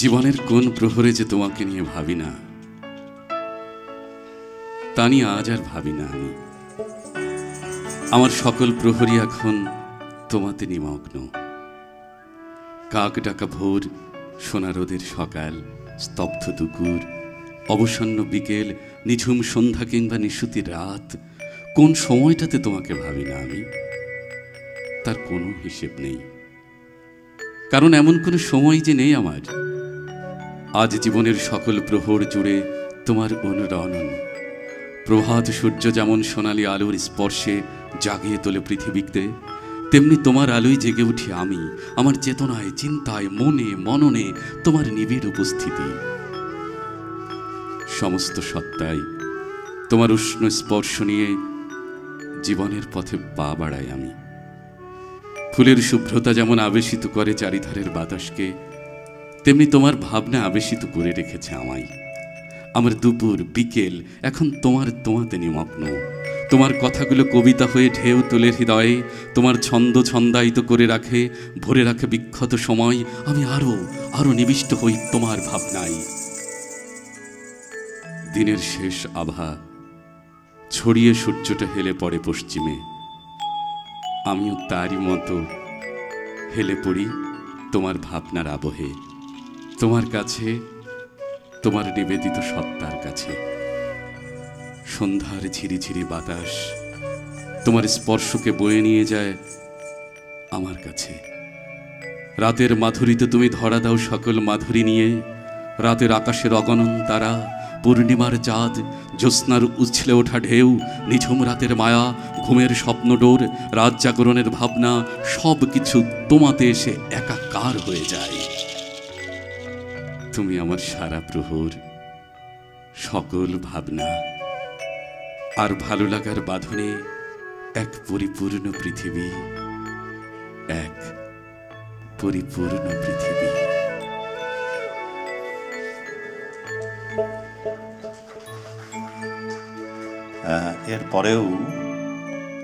জীবনের কোন প্রহরে যে তোমাকে নিয়ে ভাবি না, তা নিয়ে আজ আর ভাবি না আমি। আমার সকল প্রহরী এখন তোমাতে নিমগ্ন। কাক ডাকা ভোর, সোনা রোদের সকাল, স্তব্ধ দুপুর, অবসন্ন বিকেল, নিঝুম সন্ধ্যা কিংবা নিশুতি রাত, কোন সময়টাতে তোমাকে ভাবি না আমি, তার কোনো হিসেব নেই। কারণ এমন কোনো সময় যে নেই আমার। আজ জীবনের সকল প্রহর জুড়ে তোমার অনুরণন। প্রভাত সূর্য যেমন সোনালি আলোর স্পর্শে জাগিয়ে তোলে পৃথিবীতে, তেমনি তোমার আলোয় জেগে উঠি আমি, আমার চেতনায়, চিন্তায়, মনে মননে তোমার নিবিড় উপস্থিতি। সমস্ত সত্তায় তোমার উষ্ণ স্পর্শ নিয়ে জীবনের পথে পা বাড়াই আমি। ফুলের শুভ্রতা যেমন আবেশিত করে চারিধারের বাতাসকে, তেমনি তোমার ভাবনা আবেশিত করে রেখেছে আমায়। আমার দুপুর বিকেল এখন তোমাতে নিমগ্ন। তোমার কথাগুলো কবিতা হয়ে ঢেউ তোলে হৃদয়ে, তোমার ছন্দ ছন্দায়িত করে রাখে, ভরে রাখে বিক্ষত সময়। আমি আরো নিবিষ্ট হই তোমার ভাবনায়। দিনের শেষ আভা ছড়িয়ে সূর্যটা হেলে পড়ে পশ্চিমে, আমিও তারই মতো হেলে পড়ি তোমার ভাবনার আবহে, তোমার কাছে, তোমার নিবেদিত সত্তার কাছে। সন্ধ্যার ঝিরিঝিরি বাতাস তোমার স্পর্শকে বয়ে নিয়ে যায় আমার কাছে। রাতের মাধুরীতে তুমি ধরা দাও সকল মাধুরী নিয়ে। রাতের আকাশের অগণন তারা, পূর্ণিমার চাঁদ, জ্যোৎস্নার উছলে ওঠা ঢেউ, নিঝুম রাতের মায়া, ঘুমের স্বপ্নডোর, রাত জাগরণের ভাবনা, সব কিছু তোমাতে এসে একাকার হয়ে যায়। তুমি আমার সারা প্রহর, সকল ভাবনা আর ভালো লাগার বাঁধনে এক পরিপূর্ণ পৃথিবী, এক পরিপূর্ণ পৃথিবী। এরপরেও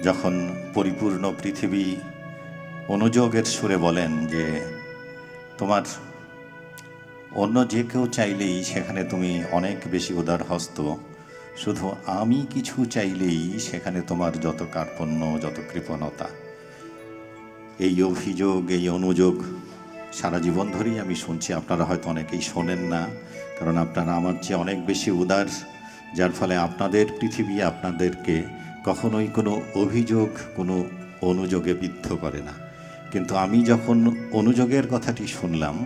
যখন পরিপূর্ণ পৃথিবী অনুযোগের সুরে বলেন যে তোমার অন্য যে কেউ চাইলেই সেখানে তুমি অনেক বেশি উদার হস্ত, শুধু আমি কিছু চাইলেই সেখানে তোমার যত কার্পণ্য, যত কৃপণতা। এই অভিযোগ, এই অনুযোগ সারা জীবন ধরেই আমি শুনছি। আপনারা হয়তো অনেকেই শোনেন না, কারণ আপনারা আমার চেয়ে অনেক বেশি উদার যার ফলে আপনাদের পৃথিবী আপনাদেরকে কখনোই কোনো অভিযোগ, কোনো অনুযোগে বিদ্ধ করে না। কিন্তু আমি যখন অনুযোগের কথাটি শুনলাম,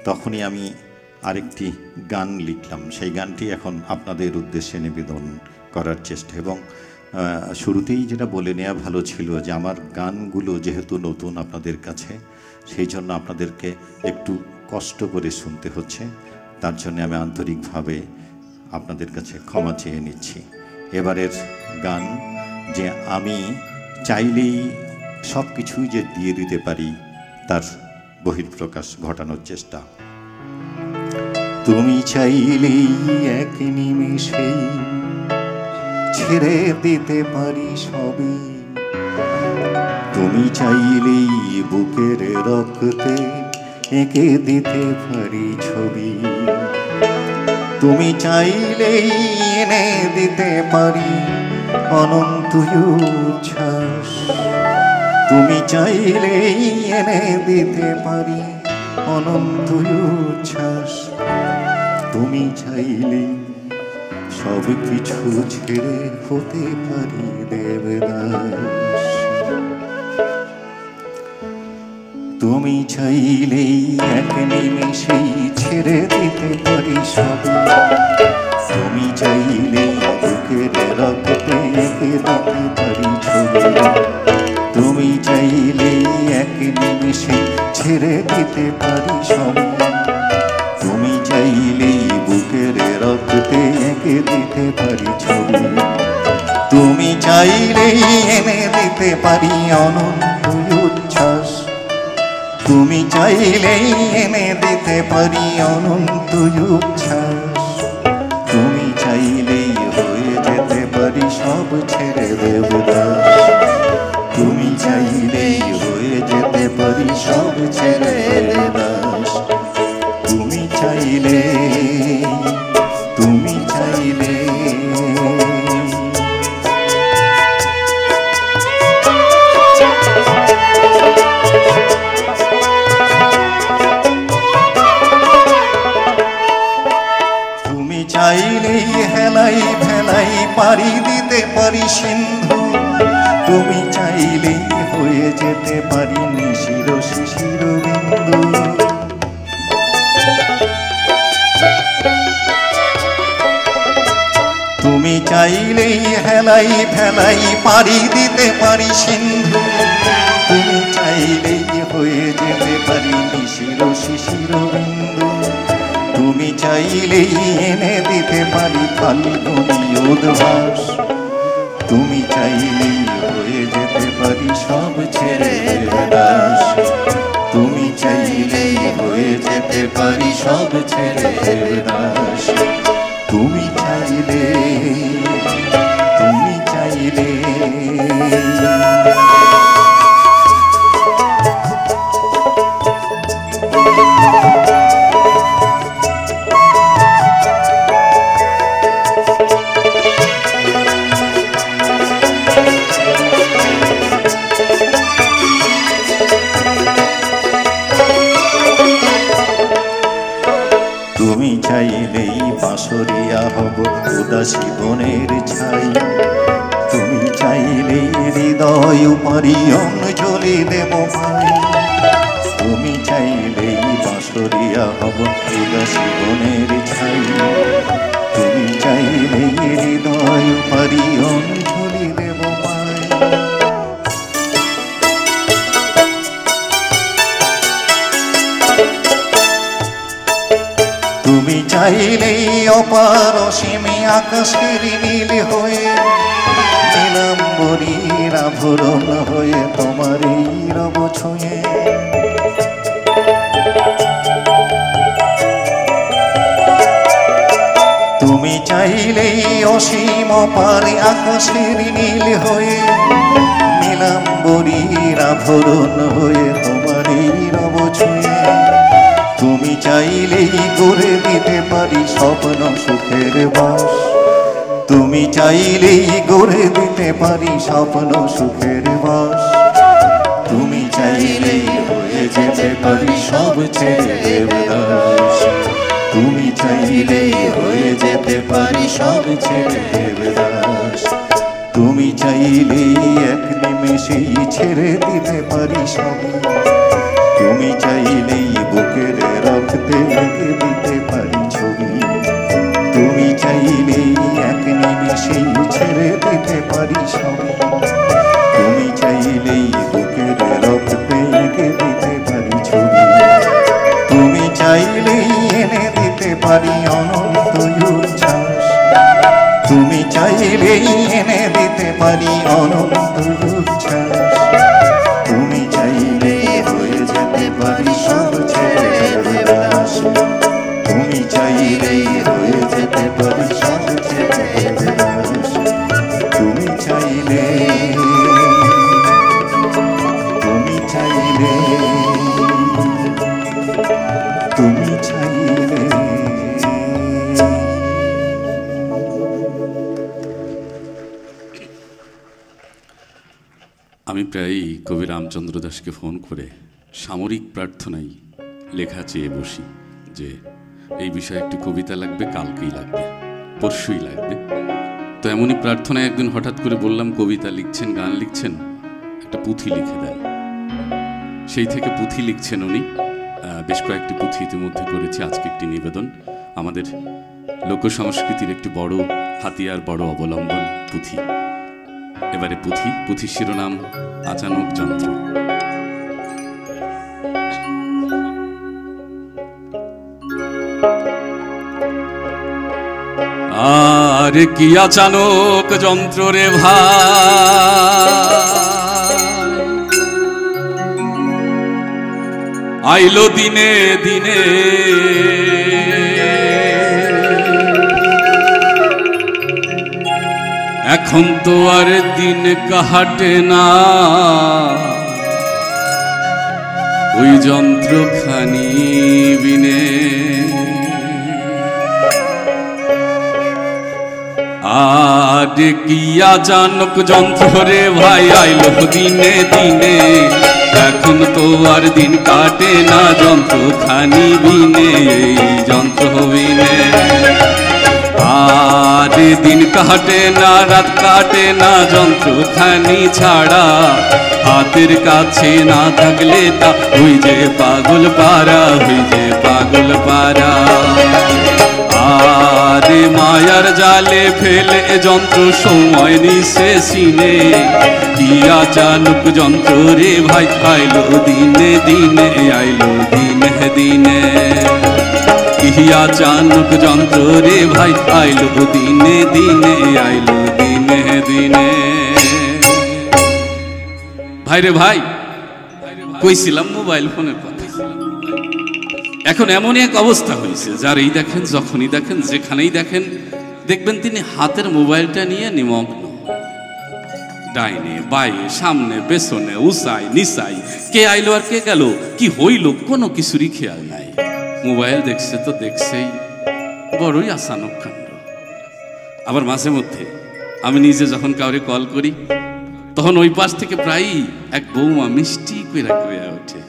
তখনই আমি আরেকটি গান লিখলাম। সেই গানটি এখন আপনাদের উদ্দেশ্যে নিবেদন করার চেষ্টা। এবং শুরুতেই যেটা বলে নেওয়া ভালো ছিল যে আমার গানগুলো যেহেতু নতুন আপনাদের কাছে, সেই জন্য আপনাদেরকে একটু কষ্ট করে শুনতে হচ্ছে। তার জন্য আমি আন্তরিকভাবে আপনাদের কাছে ক্ষমা চেয়ে নিচ্ছি। এবারের গান যে আমি চাইলেই সব কিছুই যে দিয়ে দিতে পারি, তার বহিঃপ্রকাশ ঘটানোর চেষ্টা। তুমি চাইলেই এক নিমেষেই ছেড়ে দিতে পারি সবই, তুমি চাইলেই বুকের রক্তে এঁকে দিতে পারি ছবি, তুমি চাইলেই এনে দিতে পারি অনন্ত উচ্ছ্বাস, তুমি চাইলেই এনে দিতে পারি অনন্ত উচ্ছ্বাস, তুমি চাইলেই সব কিছু ছেড়ে হতে পারি দেবদাস, তুমি চাইলেই এক নিমেষেই ছেড়ে দিতে পারি সব, তুমি চাইলেই বুকের রক্তে এঁকে দিতে পারি ছবি, তুমি চাইলেই এক নিমেষে ছেড়ে দিতে পারি সব, তুমি চাইলেই বুকের রক্তে এঁকে দিতে পারি ছবি, তুমি চাইলেই এনে দিতে পারি অনন্ত উচ্ছ্বাস, তুমি চাইলেই এনে দিতে পারি অনন্ত উচ্ছ্বাস, তুমি চাইলেই হয়ে যেতে পারি সব ছেড়ে দেবদাস, তুমি চাইলেই হয়ে যেতে পারি সব ছেড়ে দেবদাস, তুমি চাইলে, তুমি চাইলে। তুমি চাইলেই হেলাই ভেলাই পাড়ি দিতে পারি সিন্ধু, তুমি চাইলেই হয়ে যেতে পারি নিশির শিশির বিন্দু, তুমি চাইলেই হেলাই ভেলাই পাড়ি দিতে পারি সিন্ধু, তুমি চাইলেই হয়ে যেতে পারি নিশির শিশির বিন্দু, তুমি চাইলেই এনে দিতে পারি ফাল্গুনী উদ্ভাস, তুমি চাইলেই হয়ে যেতে পারি সব ছেড়ে দেবদাস, তুমি চাইলেই হয়ে যেতে পারি সব ছেড়ে দেবদাস, তুমি চাইলে, তুমি চাইলে। তুমি চাইলেই বাঁশরিয়া হব উদাসী বনের ছাই, তুমি চাইলেই হৃদয় উপরি অঞ্জলি দেব ভাই, তুমি চাইলেই বাঁশরিয়া হব উদাসী বনের ছাই, তুমি চাইলেই হৃদয় উপরি অঞ্জলি দেব ভাই, তুমি চাইলেই অপার অসীমে আকাশের নীল হয়ে নীলাম্বরীর আভরণ হয়ে তোমারই রব ছুঁয়ে, তুমি চাইলেই অসীম অপার আকাশের নীল হয়ে নীলাম্বরীর আভরণ হয়ে তোমারই রব ছুঁয়ে, তুমি চাইলেই গড়ে দিতে পারি স্বপ্ন সুখের বাস, তুমি চাইলেই গড়ে দিতে পারি স্বপ্ন সুখের বাস, তুমি চাইলেই হয়ে যেতে পারি সব ছেড়ে দেবদাস, তুমি চাইলেই হয়ে যেতে পারি সব ছেড়ে দেবদাস। তুমি চাইলেই এক নিমেষেই ছেড়ে দিতে পারি সবই। তুমি চাইলেই বুকের রক্তে এঁকে দিতে পারি ছবি। তুমি চাইলেই এক নিমেষেই ছেড়ে দিতে পারি সবই। তুমি চাইলেই বুকের রক্তে এঁকে দিতে পারি ছবি। তুমি চাইলেই এনে দিতে পারি অনন্ত উচ্ছ্বাস। তুমি চাইলেই এনে দিতে পারি অনন্ত উচ্ছ্বাস। তুমি চাইলেই হয়ে যেতে পারি সব ছেড়ে দেবদাস। তুমি চাইলেই হয়ে যেতে পারি সব ছেড়ে দেবদাস। তুমি চাইলে, তুমি চাইলে, তুমি চাইলে। আমি প্রায়ই কবি রামচন্দ্র দাসকে ফোন করে সামরিক প্রার্থনাই লেখা চেয়ে বসি যে এই বিষয়ে একটি কবিতা লাগবে, কালকেই লাগবে, পরশুই লাগবে। তো এমনই প্রার্থনায় একদিন হঠাৎ করে বললাম, কবিতা লিখছেন, গান লিখছেন, একটা পুঁথি লিখে দেন। সেই থেকে পুঁথি লিখছেন উনি। বেশ কয়েকটি পুঁথি ইতিমধ্যে করেছি। আজকে একটি নিবেদন, আমাদের লোক সংস্কৃতির একটি বড় হাতিয়ার, বড় অবলম্বন পুঁথি। এবারে পুঁথির শিরোনাম আচানক যন্ত্র। আর কি আচানক যন্ত্র রে ভাই, আইলো দিনে দিনে, এখন তো আর দিন কাটে না ওই যন্ত্রখানি বিনে। আর কি আচানক যন্ত্র রে ভাই, আইলো দিনে দিনে, এখন তো আর দিন কাটে না যন্ত্রখানি বিনে, এই যন্ত্র বিনে। আর দিন কাটে না, রাত কাটে না যন্ত্রখানি ছাড়া, হাতের কাছে না থাকলে তা হই যে পাগল পারা, হই যে পাগল পারা। আর মায়ার জালে ফেলে যন্ত্র সময় নিছে সিনে, কি আচানক যন্ত্র রে ভাই, আইলো দিনে দিনে, আইলো দিনে দিনে। কি আচানক যন্ত্র রে ভাই, আইলো দিনে দিনে, আইলো দিনে দিনে। ভাই রে ভাই, কইছিলাম মোবাইল ফোনের কথা। এখন এমনই এক অবস্থা হয়েছে, যারই দেখেন, যখনই দেখেন, যেখানেই দেখেন, দেখবেন তিনি হাতের মোবাইলটা নিয়ে নিমগ্ন। ডাইনে বায়ে, সামনে পেছনে, উঁচাই নিচাই, কে আইলো আর কে গেল, কি হইল, কোনো কিছুরই খেয়াল নাই। মোবাইল দেখছে তো দেখছেই, বড়ই আচানক কাণ্ড। আবার মাঝে মধ্যে আমি নিজে যখন কাউরে কল করি, তখন ওই পাশ থেকে প্রায়ই এক বৌমা মিষ্টি কইরা কইয়া ওঠে,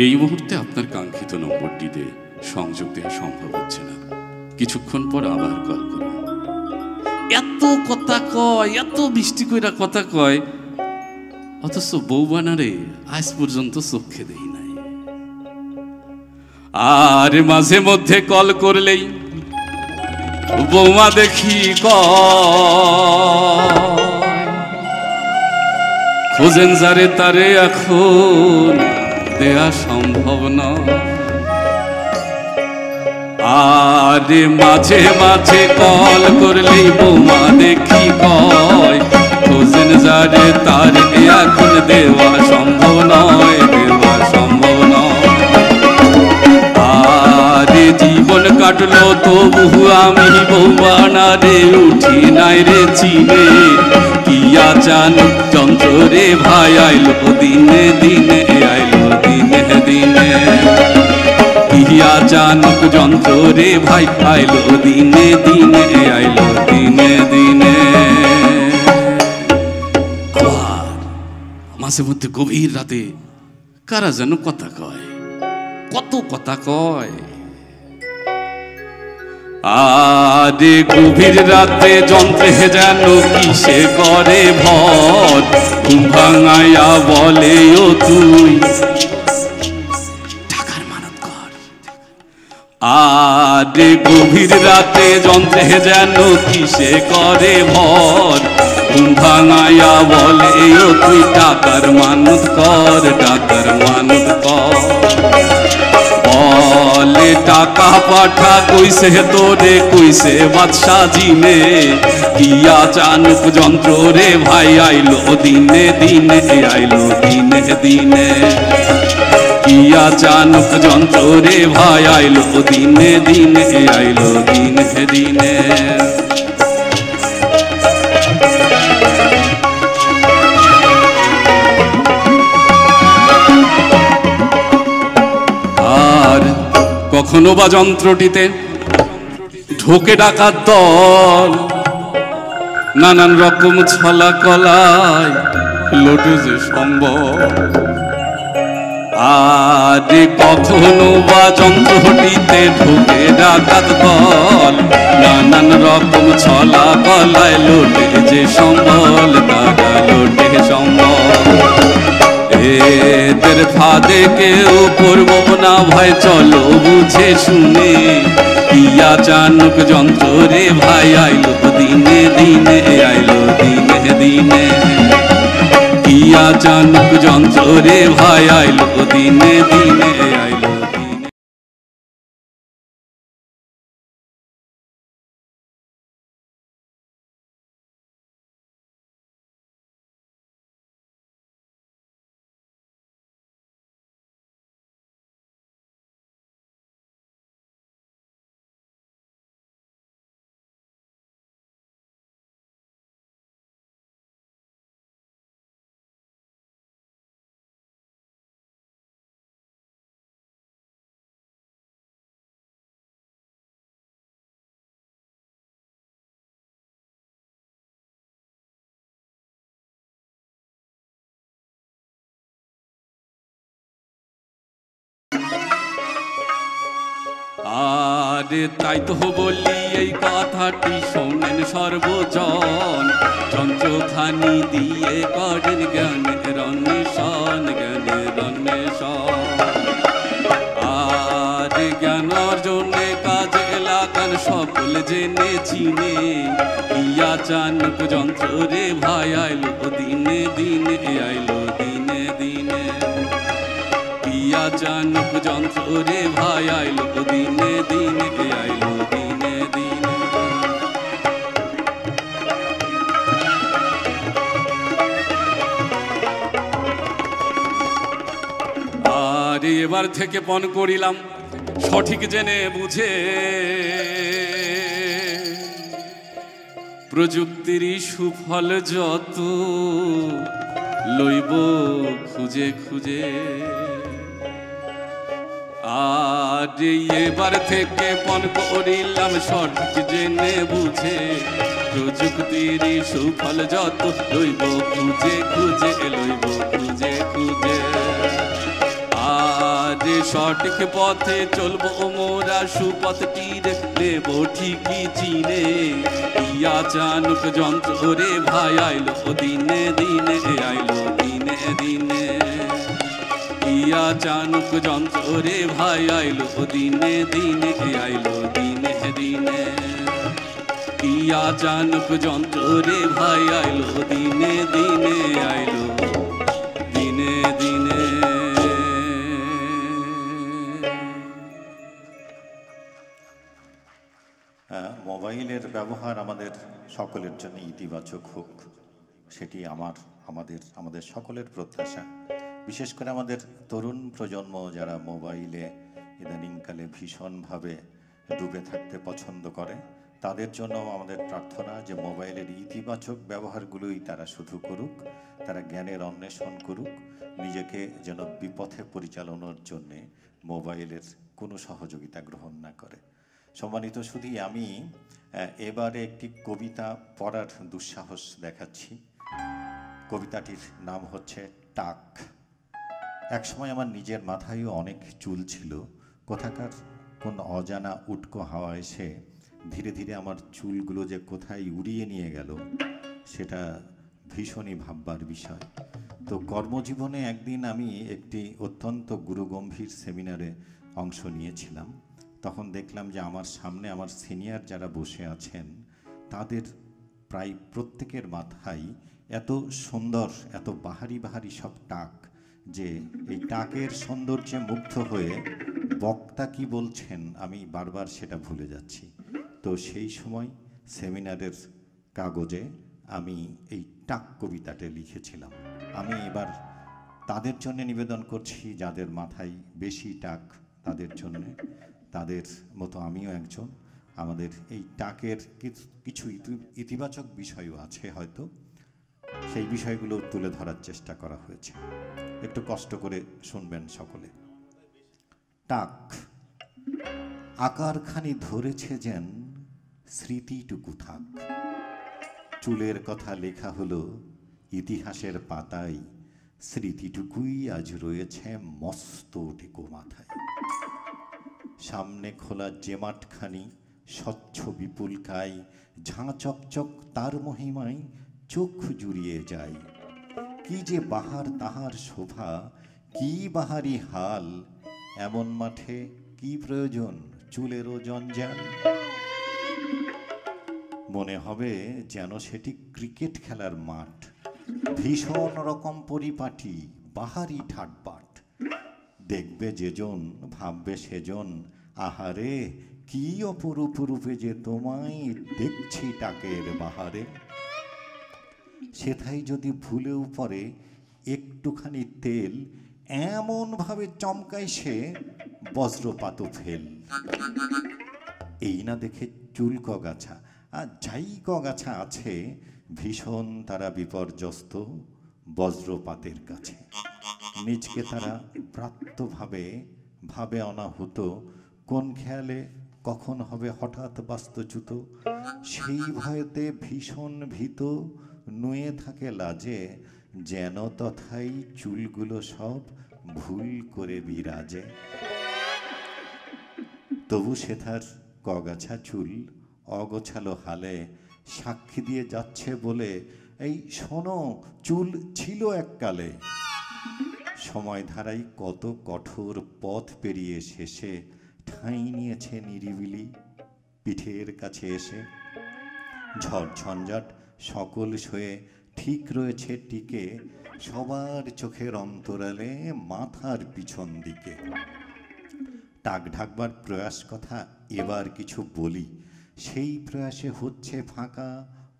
এই মুহূর্তে আপনার কাঙ্ক্ষিত নম্বরটিতে সংযোগ দেওয়া সম্ভব হচ্ছে না, কিছুক্ষণ পর আবার কল করুন। এত কথা কয়, এত মিষ্টি কইরা কথা কয়, অথচ বৌবানারে আজ পর্যন্ত চোখে দেই নাই। আর মাঝে মধ্যে কল করলেই বৌমা দেখি খোঁজেন যারে তারে এখন দেয়া সম্ভব না। আর মাঝে মাঝে কল করলেই বৌমা দেখি কয়, খোঁজেন যারে তারে এখন দেওয়া সম্ভব নয়, দেওয়া সম্ভব নয়। আর জীবন কাটলো তবু আমি বৌবানারে উঠি নাই রে চিনে, কি আচানক যন্ত্র রে ভাই, আইলো দিনে দিনে, আইলো দিনে দিনে। কি আচানক যন্ত্র রে ভাই, আইলো দিনে দিনে, আইলো দিনে দিনে। আবার মাঝে মধ্যে গভীর রাতে কারা যেন কথা কয়, কত কথা কয়, আরে গভীর রাতে যন্ত্রে যেন কিসে করে ভর, ঘুম ভাঙাইয়া বলে ও তুই টাকার মানত কর। আরে গভীর রাতে যন্ত্রে যেন কিসে করে ভর, ঘুম ভাঙাইয়া বলে ও তুই টাকার মানত কর, টাকার মানত কর। বলে টাকা পাঠা কইছে তোরে কইছে বাদশা জিনে, কিয়া চানুক যন্ত্র রে ভাই আইলো দিনে দিনে, আইলো দিনে দিনে। কিয়া চানুক যন্ত্র রে ভাই আইলো দিনে দিনে, আইলো দিনে দিনে। কখনো বা যন্ত্রটিতে ঢোকে ডাকাত দল, নানান রকম ছলা কলায় লোটে যে সম্ভব। আরে কখনো বা যন্ত্রটিতে ঢোকে ডাকাত দল, নানান রকম ছলা কলায় লোটে যে সম্বল, তারা লোটে সম্বল। এদের ফাঁদে কেউ পড়ব না ভাই, চলো বুঝে শুনে, কিয়া চানুক যন্ত্র রে ভাই আইলো দিনে দিনে, আইলো দিনে দিনে। কিয়া চানুক যন্ত্র রে ভাই আইলো দিনে দিনে, আইলো দিনে। আরে তাই তো বলি এই কথাটি শোনেন সর্বজন, যন্ত্রখানি দিয়ে করেন জ্ঞানের অন্বেষণ, জ্ঞানের অন্বেষণ। আরে জ্ঞান অর্জনে কাজে লাগান সকল জেনে চিনে, কিয়া চানুক যন্ত্র রে ভাই আইলো দিনে দিনে, আইলো দিনে দিনে। কিয়া চানুক যন্ত্র রে ভাই আইলো দিনে দিনে, আইলো দিনে দিনে। আর এবার থেকে পণ করিলাম সঠিক জেনে বুঝে, প্রযুক্তির সুফল যত লইব খুঁজে খুঁজে। আর এবার থেকে পণ করিলাম সঠিক জেনে বুঝে, প্রযুক্তির সুফল যত লইব খুঁজে খুঁজে, লইব খুঁজে খুঁজে। আর সঠিক পথে চলবো মোরা, সুপথটির নেব ঠিকই চিনে, কিয়া চানুক যন্ত্র রে ভাই আইলো দিনে দিনে, আইলো দিনে দিনে। কিয়া চানুক যন্ত্র রে ভাই আইলো দিনে দিনে, আইলো দিনে দিনে। কিয়া চানুক যন্ত্র রে ভাই আইলো দিনে দিনে, আইলো দিনে দিনে। মোবাইলের ব্যবহার আমাদের সকলের জন্য ইতিবাচক হোক, সেটি আমাদের সকলের প্রত্যাশা। বিশেষ করে আমাদের তরুণ প্রজন্ম যারা মোবাইলে ইদানিংকালে ভীষণভাবে ডুবে থাকতে পছন্দ করে, তাদের জন্য আমাদের প্রার্থনা যে মোবাইলের ইতিবাচক ব্যবহারগুলোই তারা শুধু করুক, তারা জ্ঞানের অন্বেষণ করুক, নিজেকে যেন বিপথে পরিচালনার জন্যে মোবাইলের কোনো সহযোগিতা গ্রহণ না করে। সম্মানিত শুধু আমি এবারে একটি কবিতা পড়ার দুঃসাহস দেখাচ্ছি। কবিতাটির নাম হচ্ছে টাক। একসময় আমার নিজের মাথায়ও অনেক চুল ছিল, কোথাকার কোন অজানা উটকো হাওয়া এসে ধীরে ধীরে আমার চুলগুলো যে কোথায় উড়িয়ে নিয়ে গেল সেটা ভীষণই ভাববার বিষয়। তো কর্মজীবনে একদিন আমি একটি অত্যন্ত গুরুগম্ভীর সেমিনারে অংশ নিয়েছিলাম। তখন দেখলাম যে আমার সামনে আমার সিনিয়র যারা বসে আছেন তাদের প্রায় প্রত্যেকের মাথায় এত সুন্দর, এত বাহারি বাহারি সব টাক, যে এই টাকের সৌন্দর্যে মুগ্ধ হয়ে বক্তা কি বলছেন আমি বারবার সেটা ভুলে যাচ্ছি। তো সেই সময় সেমিনারের কাগজে আমি এই টাক কবিতাটা লিখেছিলাম। আমি এবার তাদের জন্য নিবেদন করছি যাদের মাথায় বেশি টাক, তাদের জন্যে, তাদের মতো আমিও একজন। আমাদের এই টাকের কিছু ইতিবাচক বিষয়ও আছে, হয়তো সেই বিষয়গুলো তুলে ধরার চেষ্টা করা হয়েছে। একটু কষ্ট করে শুনবেন সকলে। টাক আকারখানি ধরেছে যেন স্মৃতিটুকু থাক, চুলের কথা লেখা হলো ইতিহাসের পাতায়, স্মৃতিটুকুই আজ রয়েছে মস্ত টেকো মাথায়। সামনে খোলা যে মাঠখানি স্বচ্ছ বিপুলকায়, ঝাঁ চকচক তার মহিমায় চোখ জুড়িয়ে যায়। কি যে বাহার তাহার শোভা, কি বাহারি হাল, এমন মাঠে কি প্রয়োজন চুলেরও জঞ্জাল। মনে হবে যেন সেটি ক্রিকেট খেলার মাঠ, ভীষণ রকম পরিপাটি বাহারি ঠাটবাট। দেখবে যেজন ভাববে সেজন, আহারে কি অপরূপ রূপে যে তোমায় দেখছি টাকের বাহারে। সেথায় যদি ভুলেও পড়ে একটুখানি তেল, এমনভাবে চমকায় সে বজ্রপাত ফেল। এই না দেখে চুল কগাছা, আর যাই কগাছা আছে ভীষণ তারা বিপর্যস্ত বজ্রপাতের কাছে। নিজকে তারা প্রাত্যভাবে ভাবে অনাহুত, কোন খেয়ালে কখন হবে হঠাৎ বাস্তুচ্যুত। সেই ভয়েতে ভীষণ ভীত নুয়ে থাকে লাজে, যেন তথাই চুলগুলো সব ভুল করে বিরাজে। তবু সেথার কগাছা চুল অগোছালো হালে সাক্ষী দিয়ে যাচ্ছে বলে, এই শোনো চুল ছিল এককালে। সময় ধারাই কত কঠোর পথ পেরিয়ে শেষে ঠাঁই নিয়েছে নিরিবিলি পিঠের কাছে এসে। ঝড় ঝঞ্ঝাট সকল সয়ে ঠিক রয়েছে টিকে, সবার চোখের অন্তরালে মাথার পিছন দিকে। টাক ঢাকবার প্রয়াস কথা এবার কিছু বলি, সেই প্রয়াসে হচ্ছে ফাঁকা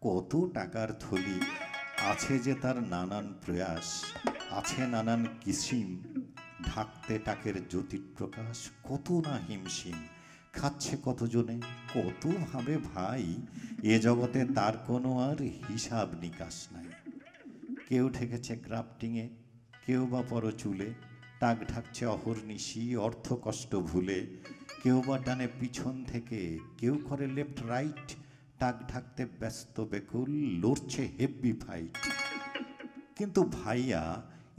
কত টাকার থলি। আছে যে তার নানান প্রয়াস, আছে নানান কিসিম, ঢাকতে টাকের জ্যোতিপ্রকাশ কত না হিমশিম। খাচ্ছে কতজনে কতভাবে ভাই, এ জগতে তার কোনো আর হিসাব নিকাশ নাই। কেউ ঠেকেছে গ্রাফটিংয়ে, কেউ বা পরচুলে, টাক ঢাকছে অহর্নিশি অর্থ কষ্ট ভুলে। কেউ বা টানে পিছন থেকে, কেউ করে লেফট রাইট, টাক ঢাকতে ব্যস্ত বেকুল লড়ছে হেভি ফাইট। কিন্তু ভাইয়া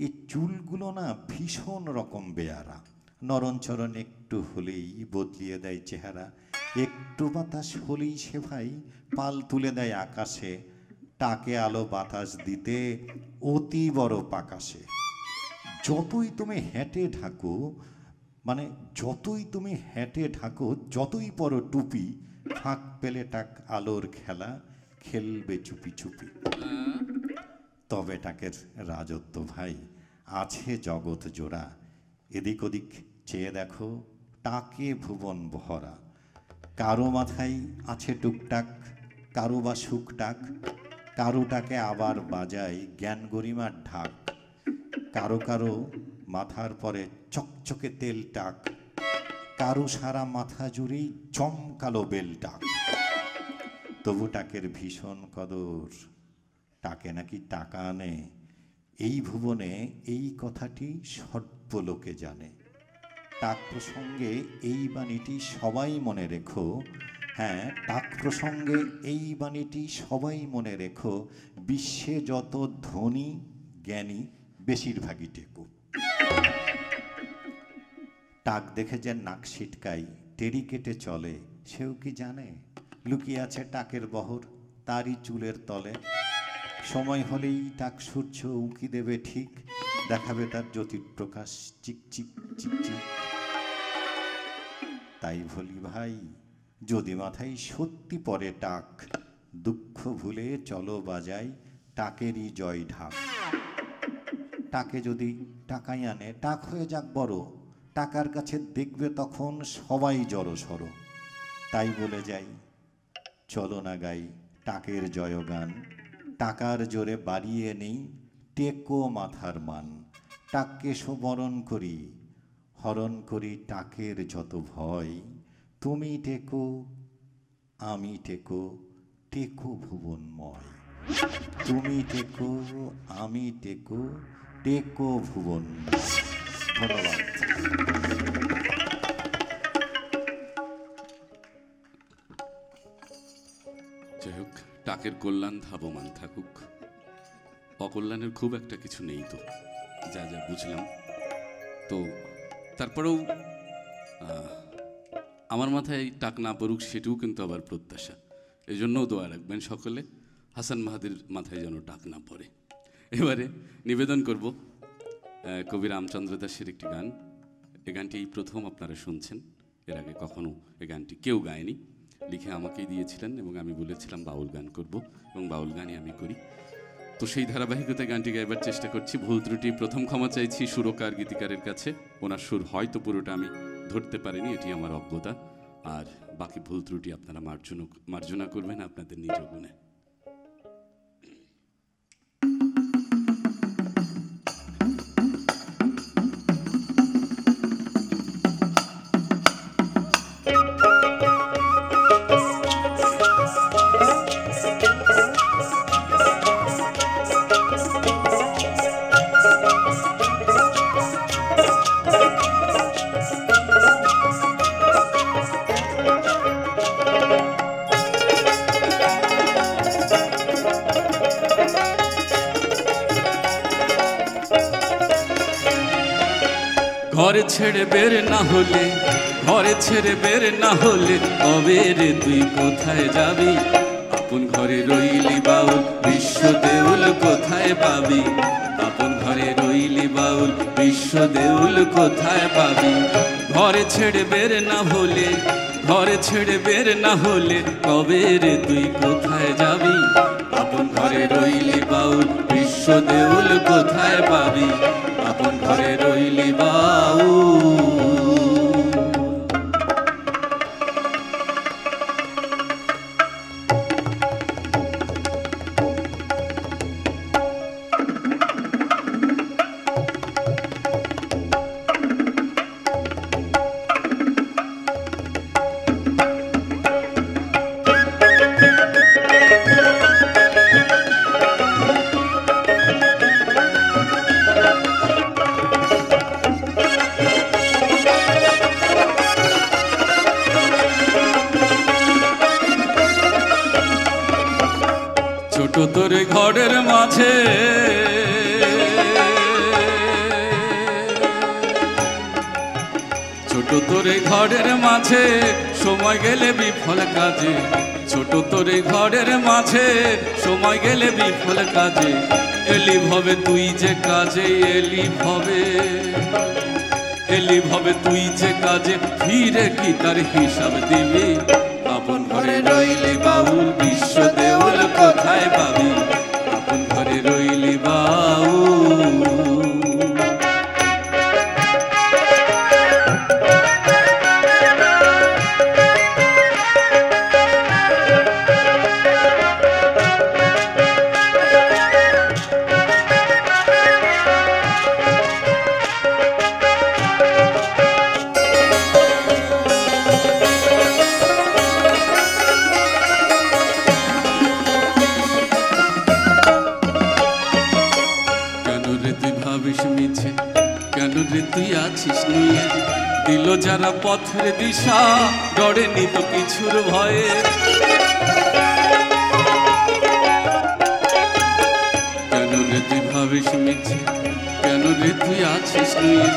এই চুলগুলো না ভীষণ রকম বেয়ারা, নরণচরণ একটু হলেই বদলিয়ে দেয় চেহারা। একটু বাতাস হলেই সে ভাই পাল তুলে দেয় আকাশে, টাকে আলো বাতাস দিতে অতি বড় পাকাশে। যতই তুমি হেঁটে ঢাকো, মানে যতই তুমি হেঁটে ঢাকো, যতই পরো টুপি, ফাঁক পেলে টাক আলোর খেলা খেলবে চুপি চুপি। তবে টাকের রাজত্ব ভাই আছে জগৎ জোড়া, এদিক ওদিক চেয়ে দেখো টাকে ভুবন ভরা। কারো মাথায় আছে টুকটাক, কারো বা শুকটাক, কারো টাকে আবার বাজায় জ্ঞান গরিমার ঢাক। কারো কারো মাথার পরে চকচকে তেল টাক, কারো সারা মাথা জুড়েই চমকালো বেল টাক। তবু টাকের ভীষণ কদর, টাকে নাকি টাকা আনে এই ভুবনে, এই কথাটি সর্বলোকে জানে। টাক প্রসঙ্গে এই বাণীটি সবাই মনে রেখো, হ্যাঁ টাক প্রসঙ্গে এই বাণীটি সবাই মনে রেখো, বিশ্বে যত ধনী জ্ঞানী বেশিরভাগই টেকো। টাক দেখে যে নাক ছিটকাই টেরি কেটে চলে, সেও কি জানে লুকিয়ে আছে টাকের বহর তারই চুলের তলে। সময় হলেই টাক সূর্য উঁকি দেবে ঠিক, দেখাবে তার জ্যোতির প্রকাশ চিকচিক চিকচিক। তাই বলি ভাই, যদি মাথায় সত্যি পড়ে টাক, দুঃখ ভুলে চলো বাজাই টাকেরই জয় ঢাক। টাকে যদি টাকাই আনে, টাক হয়ে যাক বড়, টাকার কাছে দেখবে তখন সবাই জড়সড়। তাই বলে যাই, চলো না গাই টাকের জয়গান, টাকার জোরে বাড়িয়ে নেই টেকো মাথার মান। টাককে সুবরণ করি, হরণ করি টাকের যত ভয়। তুমি টেকো আমি টেকো, টেকো ভুবনময়। তুমি টেকো আমি টেকো, টেকো ভুবনময়। ধন্যবাদ। যাই হোক, টাকের কল্যাণ ধাবমান থাকুক, অকল্যাণের খুব একটা কিছু নেই তো, যা যা বুঝলাম। তো তারপরেও আমার মাথায় টাক না পড়ুক সেটিও কিন্তু আবার প্রত্যাশা, এই জন্যও দোয়া রাখবেন সকলে, হাসান মাহাদির মাথায় যেন টাক না পড়ে। এবারে নিবেদন করব কবি রামচন্দ্র দাসের একটি গান। এ গানটি এই প্রথম আপনারা শুনছেন, এর আগে কখনো এ গানটি কেউ গায়নি। লিখে আমাকেই দিয়েছিলেন এবং আমি বলেছিলাম বাউল গান করব, এবং বাউল গানই আমি করি। তো সেই ধারাবাহিকতায় গানটি গাইবার চেষ্টা করছি। ভুল ত্রুটি প্রথম ক্ষমা চাইছি সুরকার গীতিকারের কাছে, ওনার সুর হয়তো পুরোটা আমি ধরতে পারিনি, এটি আমার অজ্ঞতা। আর বাকি ভুল ত্রুটি আপনারা মার্জনা করবেন আপনাদের নিজ গুণে। ঘরে ছেড়ে বের না হলে, ঘরে ছেড়ে বের না হলে, কবে রে তুই কোথায় যাবি? আপন ঘরে রইলি বাউল, বিশ্ব দেউল কোথায় পাবি? আপন ঘরে রইলি বাউল, বিশ্ব দেউল কোথায় পাবি? ঘরে ছেড়ে বের না হলে, ঘরে ছেড়ে বের না হলে, কবে রে তুই কোথায় যাবি? আপন ঘরে রইলি বাউল, বিশ্ব দেউল কোথায় পাবি? আপন ঘরে রইলি বাউল। ছোট তোর ঘরের মাঝে, ছোট তোর ঘরের মাঝে, সময় গেলে বিফল কাজে। ছোট তোর ঘরের মাঝে, সময় গেলে বিফল কাজে। এলি ভবে তুই যে কাজে, এলি ভবে, এলি ভবে তুই যে কাজে, ফিরে কি তার হিসাব দিবি? আপন ঘরে রইলি বাউল, বিশ্ব দেউল কোথায় পাবি? আপন ঘরে রইলি বাউল। কেন রে তুই আছিস নিয়ে? দিল যারা পথের দিশা, ডরেনি তো কিছুর ভয়ে। কেন রে তুই ভাবিস মিছে, কেন রে তুই আছিস নিয়ে?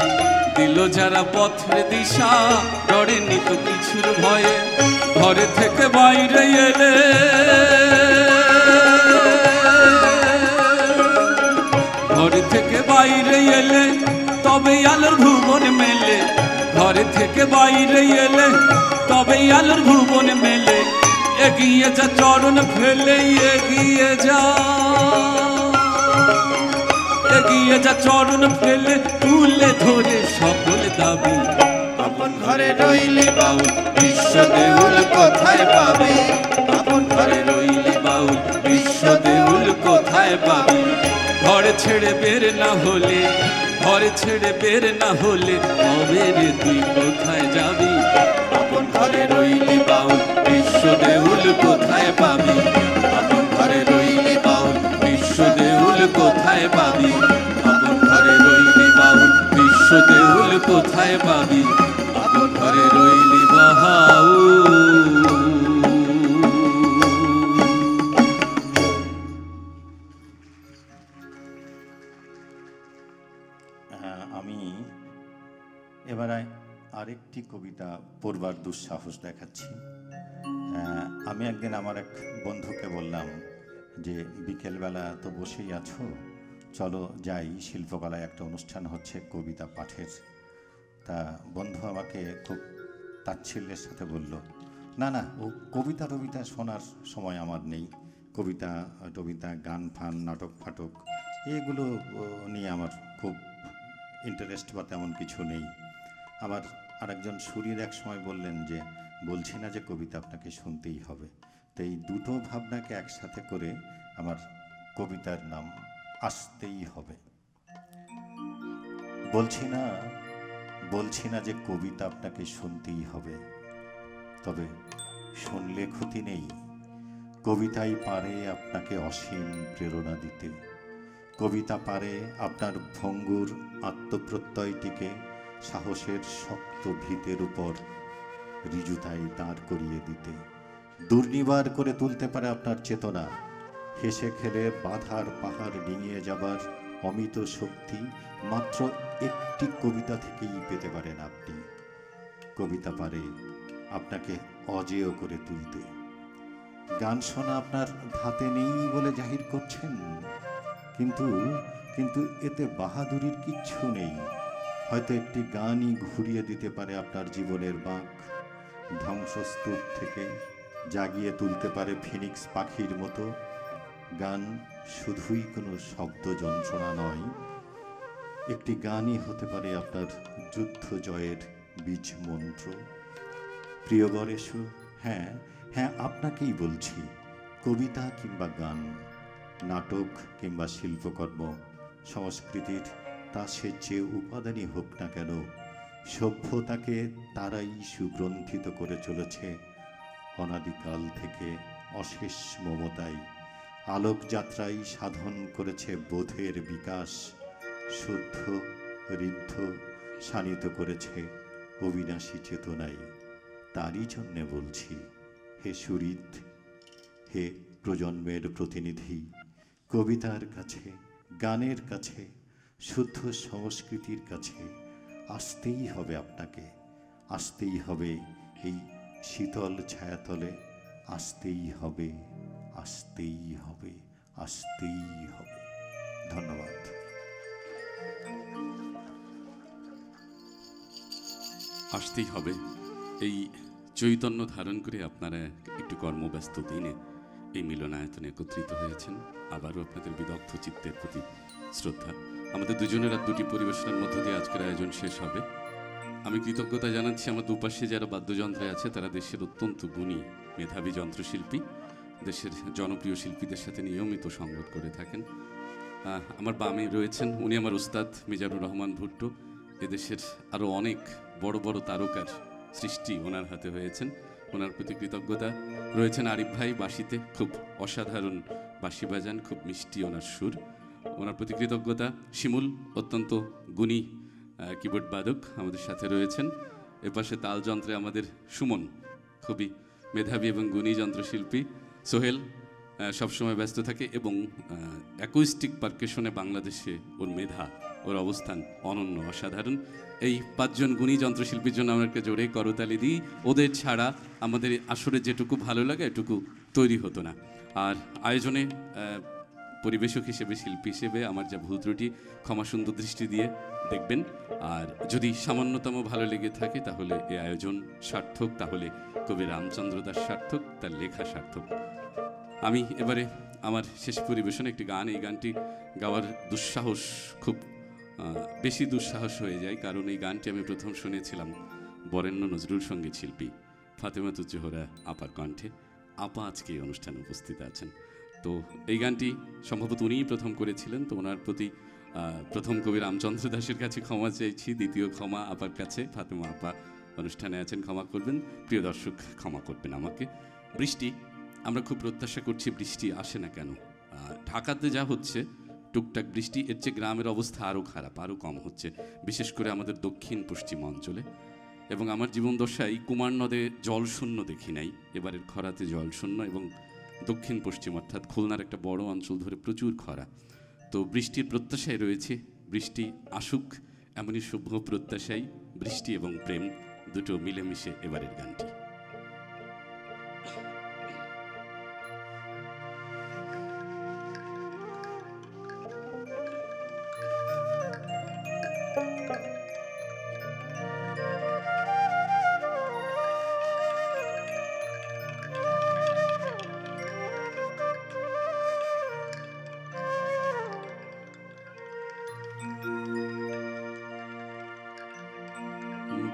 দিল যারা পথের দিশা, ডরেনি কিছুর ভয়ে ঘরে থেকে বাইরে এলে, ঘরে থেকে বাইরে এলে তবেই আলোর ভুবন মেলে, ঘরে থেকে বাইরে এলে তবেই আলোর ভুবন মেলে। এগিয়ে যা চরণ ফেলে এগিয়ে যা, এগিয়ে যা চরণ ফেলে তুলে ধরে সকল দাবি। আপন ঘরে রইলে বাউল বিশ্ব দেউল কোথায় পাবে, আপন ঘরে রইলে বাউল বিশ্ব দেউল কোথায় পাবি। ঘর ছেড়ে বের না হলে, ঘর ছেড়ে বের না হলে তবে রে তুই কোথায় যাবি। আপন ঘরে রইলে বাউল বিশ্ব দেউল কোথায় পাবে, আপন ঘরে রইলে বাউল বিশ্ব দেউল কোথায় পাবি, আপন ঘরে রইলি বাউল বিশ্ব দেউল কোথায় পাবি, আপন ঘরে রইলি বাউল। আমি এবারে আরেকটি কবিতা পড়বার দুঃসাহস দেখাচ্ছি। আমি একদিন আমার এক বন্ধুকে বললাম যে বিকেলবেলা তো বসেই আছো, চলো যাই, শিল্পকলায় একটা অনুষ্ঠান হচ্ছে কবিতা পাঠের। তা বন্ধু আমাকে খুব তাচ্ছিল্যের সাথে বলল, না না, ও কবিতা টবিতা শোনার সময় আমার নেই, কবিতা টবিতা গান ফান নাটক ফাটক এগুলো নিয়ে আমার খুব ইন্টারেস্ট বা তেমন কিছু নেই। আমার আরেকজন সুরীর এক সময় বললেন যে, বলছি না যে কবিতা আপনাকে শুনতেই হবে। তো এই দুটো ভাবনাকে একসাথে করে আমার কবিতার নাম আসতেই হবে। বলছি না যে কবিতা আপনাকে শুনতেই হবে, তবে শুনলে ক্ষতি নেই। কবিতাই পারে আপনাকে অসীম প্রেরণা দিতে, কবিতা পারে আপনার ভঙ্গুর আত্মপ্রত্যয়টিকে সাহসের শক্ত ভিতের উপর ঋজুতায় দাঁড় করিয়ে দিতে, দুর্নিবার করে তুলতে পারে আপনার চেতনা। হেসে খেলে বাধার পাহাড় ডিঙিয়ে যাবার অমিত শক্তি মাত্র একটি কবিতা থেকেই পেতে পারেন আপনি। কবিতা পারে আপনাকে অজেয় করে তুলতে। গান শোনা আপনার ধাতে নেই বলে জাহির করছেন, কিন্তু এতে বাহাদুরির কিচ্ছু নেই। হয়তো একটি গানই ঘুরিয়ে দিতে পারে আপনার জীবনের বাঁক, ধ্বংসস্তূপ থেকে জাগিয়ে তুলতে পারে ফিনিক্স পাখির মতো। গান শুধুই কোনো শব্দ যন্ত্রণা নয়, একটি গানই হতে পারে আপনার যুদ্ধ জয়ের বীজ মন্ত্র। প্রিয় গণেশু, হ্যাঁ হ্যাঁ আপনাকেই বলছি, কবিতা কিংবা গান, নাটক কিংবা শিল্পকর্ম, সংস্কৃতির তা সে যে উপাদানই হোক না কেন, সভ্যতাকে তারাই সুগ্রন্থিত করে চলেছে অনাদিকাল থেকে অশেষ মমতায়। আলোকযাত্রাই সাধন করেছে বোধের বিকাশ, শুদ্ধ ঋদ্ধ শানিত করেছে অবিনাশী চেতনায়। তারই জন্যে বলছি, হে সুহৃদ, হে প্রজন্মের প্রতিনিধি, কবিতার কাছে, গানের কাছে, শুদ্ধ সংস্কৃতির কাছে আসতেই হবে আপনাকে, আসতেই হবে এই শীতল ছায়াতলে, আসতেই হবে, আসতেই হবে, আসতেই হবে। ধন্যবাদ। আসতেই হবে, এই চৈতন্য ধারণ করে আপনারা একটু কর্মব্যস্ত দিনে এই মিলনায়তনে একত্রিত হয়েছেন। আবারও আপনাদের বিদগ্ধ চিত্তের প্রতি শ্রদ্ধা। আমাদের দুজনের আর দুটি পরিবেশনার মধ্য দিয়ে আজকের আয়োজন শেষ হবে। আমি কৃতজ্ঞতা জানাচ্ছি আমার দুপাশে যারা বাদ্যযন্ত্রে আছে, তারা দেশের অত্যন্ত গুণী মেধাবী যন্ত্রশিল্পী, দেশের জনপ্রিয় শিল্পীদের সাথে নিয়মিত সংগত করে থাকেন। আমার বামে রয়েছেন, উনি আমার উস্তাদ মিজানুর রহমান ভুট্টো। এদেশের আরও অনেক বড় বড় তারকার সৃষ্টি ওনার হাতে হয়েছেন, ওনার প্রতি কৃতজ্ঞতা। রয়েছেন আরিফ ভাই, বাঁশিতে খুব অসাধারণ বাঁশি বাজান, খুব মিষ্টি ওনার সুর, ওনার প্রতি কৃতজ্ঞতা। শিমুল অত্যন্ত গুণী কিবোর্ড বাদক আমাদের সাথে রয়েছেন। এপাশে তালযন্ত্রে আমাদের সুমন, খুবই মেধাবী এবং গুণী যন্ত্রশিল্পী। সোহেল সবসময় ব্যস্ত থাকে এবং অ্যাকুস্টিক পারকেশনে বাংলাদেশে ওর মেধা ওর অবস্থান অনন্য, অসাধারণ। এই 5 জন গুণী যন্ত্রশিল্পীর জন্য আমরা একটা জোরে করতালি দিই। ওদের ছাড়া আমাদের আসরে যেটুকু ভালো লাগে এটুকু তৈরি হতো না। আর আয়োজনে পরিবেশক হিসেবে, শিল্পী হিসেবে আমার যা ভুল ত্রুটি ক্ষমা সুন্দর দৃষ্টি দিয়ে দেখবেন। আর যদি সামান্যতম ভালো লেগে থাকে তাহলে এই আয়োজন সার্থক, তাহলে কবি রামচন্দ্র দাস সার্থক, তার লেখা সার্থক। আমি এবারে আমার শেষ পরিবেশনে একটি গান, এই গানটি গাওয়ার দুঃসাহস, খুব বেশি দুঃসাহস হয়ে যায়, কারণ এই গানটি আমি প্রথম শুনেছিলাম বরেণ্য নজরুল সঙ্গীত শিল্পী ফাতেমাতুজ জোহরা আপার কণ্ঠে। আপা আজকে এই অনুষ্ঠানে উপস্থিত আছেন। তো এই গানটি সম্ভবত উনিই প্রথম করেছিলেন। তো ওনার প্রতি প্রথম কবি রামচন্দ্র দাসের কাছে ক্ষমা চাইছি, দ্বিতীয় ক্ষমা আপার কাছে। ফাতেমা আপা অনুষ্ঠানে আছেন, ক্ষমা করবেন। প্রিয় দর্শক ক্ষমা করবেন আমাকে। বৃষ্টি, আমরা খুব প্রত্যাশা করছি বৃষ্টি আসে না কেন। ঢাকাতে যা হচ্ছে টুকটাক বৃষ্টি, এর চেয়ে গ্রামের অবস্থা আরও খারাপ, আরও কম হচ্ছে, বিশেষ করে আমাদের দক্ষিণ পশ্চিম অঞ্চলে। এবং আমার জীবন দশায় কুমার নদে জল শূন্য দেখি নাই, এবারের খরাতে জল শূন্য। এবং দক্ষিণ পশ্চিম অর্থাৎ খুলনার একটা বড় অঞ্চল ধরে প্রচুর খরা। তো বৃষ্টির প্রত্যাশায় রয়েছে, বৃষ্টি আসুক এমনই শুভ প্রত্যাশায় বৃষ্টি এবং প্রেম দুটো মিলেমিশে এবারের গানটি।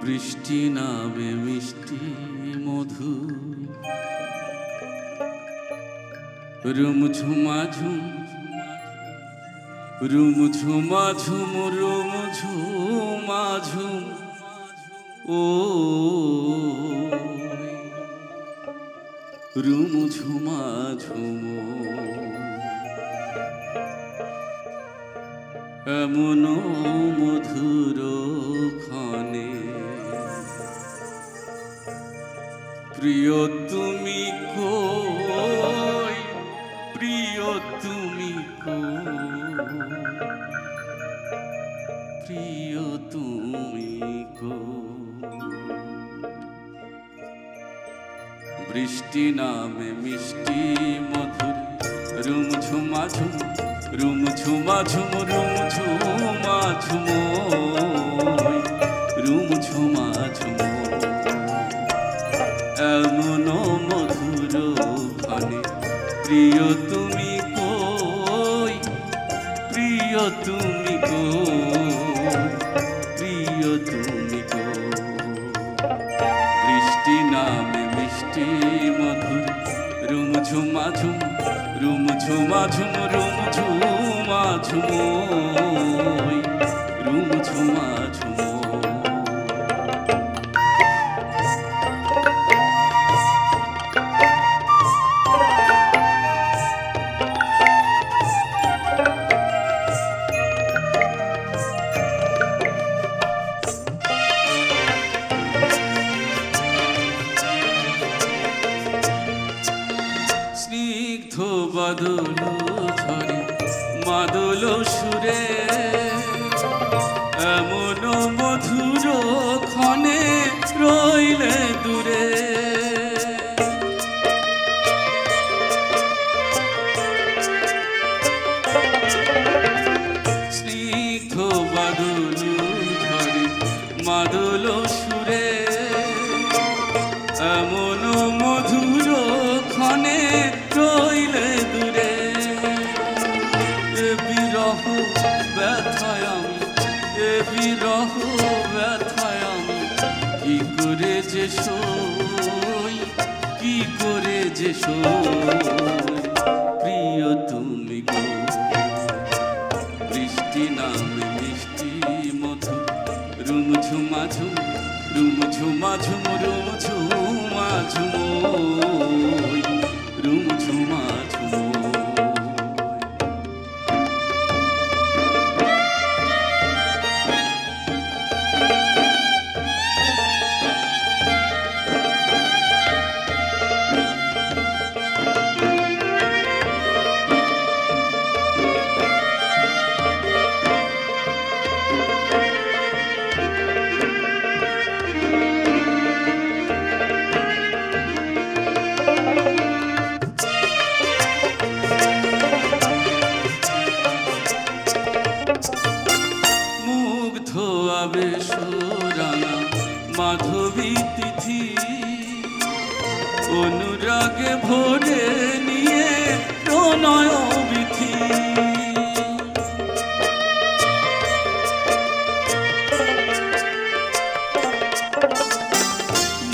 বৃষ্টি নামে মিষ্টি মধু, রুম ঝুমাঝুম, রুম ঝুমাঝুম, রুম ঝুমাঝুম, ও রুম ঝুমাঝুম, এমন মধুর ক্ষণে প্রিয় তুমি কই, প্রিয় তুমি কই, প্রিয় তুমি কই। বৃষ্টি নামে মিষ্টি মধুর, রুম ঝুমাঝুম, রুম ঝুমাঝুম, রুম ঝুমাঝুম, রুম ঝুমাঝুম, এমন মধুর ক্ষণে প্রিয় তুমি কই, প্রিয় তুমি কই, প্রিয় তুমি কই। বৃষ্টি নামে মিষ্টি মধুর, রুম ঝুমাঝুম, রুম ঝুমাঝুম, রুম ঝুমাঝুম, রুম ঝুমাঝুম। স্নিগ্ধ বাদল ঝরে মাদল সুরে, এমন মধুর ক্ষণে রইলে দূরে। স্নিগ্ধ বাদল ঝরে মাদল সুরে, এমন মধুর ক্ষণে রইলে দূরে। এ বিরহ ব্যথায় আমি, এ বিরহ ব্যথায় আমি, কি করে যে সই, কি করে যে সই, প্রিয় তুমি গো। বৃষ্টি নামে মিষ্টি মধু, রুম ঝুমাঝুম, রুম ঝুমাঝুম, রুম ঝুমাঝুম, রুম ঝুমাঝুম। অনুরাগে ভরে নিয়ে প্রণয় বিধি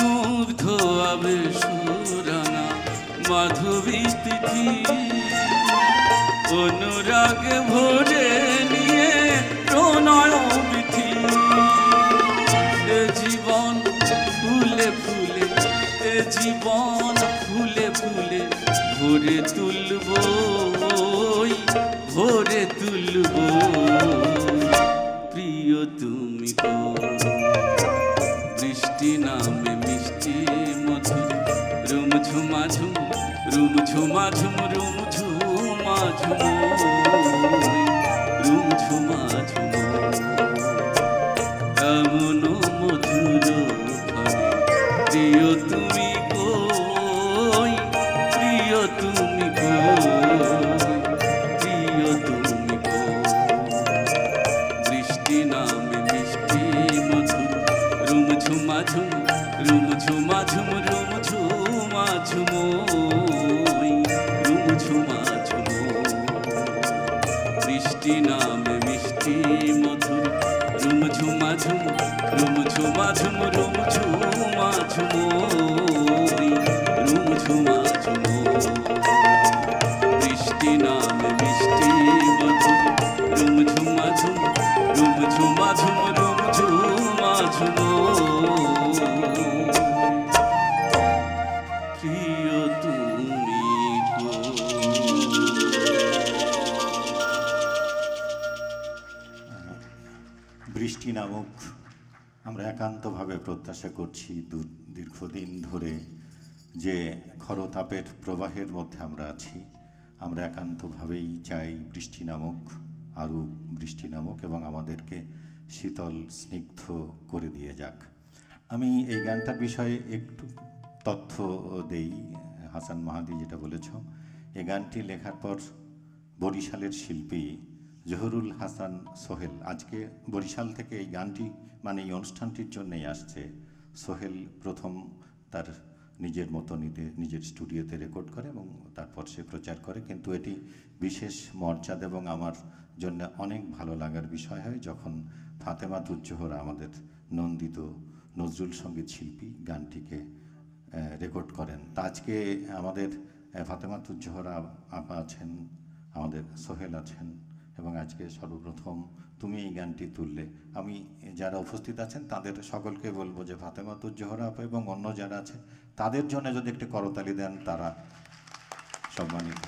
মুগ্ধ আবেশুরানা মাধবী তিথি অনুরাগে ভরে নিয়ে প্রণয় বিধি এ জীবন ফুলে ফুলে এ জীবন ফুলে ফুলে ভরে তুলব ভরে তুলব প্রিয় তুমি গো বৃষ্টি নামে মিষ্টি মধুর রুম ঝুমাঝুম রুম ঝুমাঝুম রুম ঝুমাঝুম রুম ঝুমাঝুম এমন মধুর ফলে প্রিয় তুমি কই প্রিয় তুমি কই প্রিয় তুমি কই বৃষ্টি নামে মিষ্টি মধুর রুম ঝুমাঝুম রুম ঝুমাঝুম রুম ঝুমাঝুম রুম ঝুমাঝুম বৃষ্টি নামে মিষ্টি মধুর রুম ঝুমাঝুম রুম ঝুমাঝুম রুম ঝুমাঝুম রুম ঝুমাঝুম বৃষ্টি নামে মিষ্টি মধুর রুম ঝুমাঝুম রুম ঝুমাঝুম রুম ঝুমাঝুম প্রিয় তুমি গো বৃষ্টি নামক আমরা একান্তভাবে প্রত্যাশা করছি দীর্ঘদিন ধরে যে খরতাপের প্রবাহের মধ্যে আমরা আছি আমরা একান্তভাবেই চাই বৃষ্টি নামক আরও বৃষ্টি নামক এবং আমাদেরকে শীতল স্নিগ্ধ করে দিয়ে যাক। আমি এই গানটার বিষয়ে একটু তথ্য দেই। হাসান মাহাদি যেটা বলেছ, এই গানটি লেখার পর বরিশালের শিল্পী জহুরুল হাসান সোহেল আজকে বরিশাল থেকে এই গানটি মানে এই অনুষ্ঠানটির জন্যই আসছে। সোহেল প্রথম তার নিজের মতো নিজের স্টুডিওতে রেকর্ড করে এবং তারপর সে প্রচার করে, কিন্তু এটি বিশেষ মর্যাদা এবং আমার জন্য অনেক ভালো লাগার বিষয় হয় যখন ফাতেমাতুজ জোহরা আমাদের নন্দিত নজরুল সঙ্গীত শিল্পী গানটিকে রেকর্ড করেন। তা আজকে আমাদের ফাতেমাতুজ জোহরা আপা আছেন, আমাদের সোহেল আছেন এবং আজকে সর্বপ্রথম তুমি এই গানটি তুললে। আমি যারা উপস্থিত আছেন তাদের সকলকে বলবো যে ফাতেমাতুজ জোহরা আপা এবং অন্য যারা আছে তাদের জন্য যদি একটি করতালি দেন তারা সম্মানিত।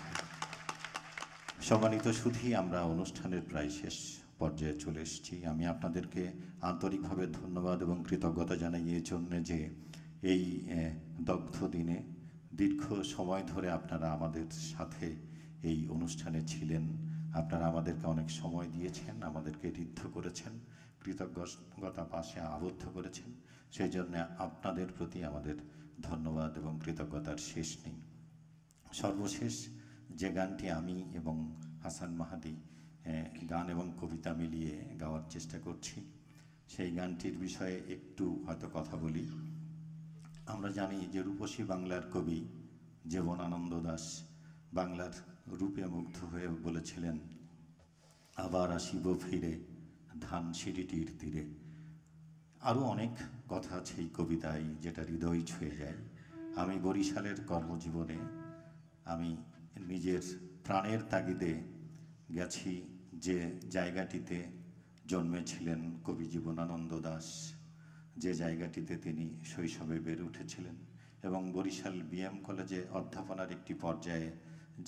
শুধুই আমরা অনুষ্ঠানের প্রায় শেষ পর্যায়ে চলে এসেছি। আমি আপনাদেরকে আন্তরিকভাবে ধন্যবাদ এবং কৃতজ্ঞতা জানাই এই জন্য যে এই দগ্ধ দিনে দীর্ঘ সময় ধরে আপনারা আমাদের সাথে এই অনুষ্ঠানে ছিলেন। আপনারা আমাদেরকে অনেক সময় দিয়েছেন, আমাদেরকে ঋদ্ধ করেছেন, কৃতজ্ঞতা পাশে আবদ্ধ করেছেন। সেই জন্য আপনাদের প্রতি আমাদের ধন্যবাদ এবং কৃতজ্ঞতার শেষ নেই। সর্বশেষ যে গানটি আমি এবং হাসান মাহাদি গান এবং কবিতা মিলিয়ে গাওয়ার চেষ্টা করছি, সেই গানটির বিষয়ে একটু হয়তো কথা বলি। আমরা জানি যে রূপসী বাংলার কবি জীবনানন্দ দাশ বাংলার রূপে মুগ্ধ হয়ে বলেছিলেন, আবার আসিব ফিরে ধান সিঁড়িটির তীরে। আরও অনেক কথা আছে এই কবিতায় যেটা হৃদয় ছুঁয়ে যায়। আমি বরিশালের কর্মজীবনে আমি নিজের প্রাণের তাগিদে গেছি যে জায়গাটিতে জন্মেছিলেন কবি জীবনানন্দ দাশ, যে জায়গাটিতে তিনি শৈশবে বেড়ে উঠেছিলেন এবং বরিশাল বিএম কলেজে অধ্যাপনার একটি পর্যায়ে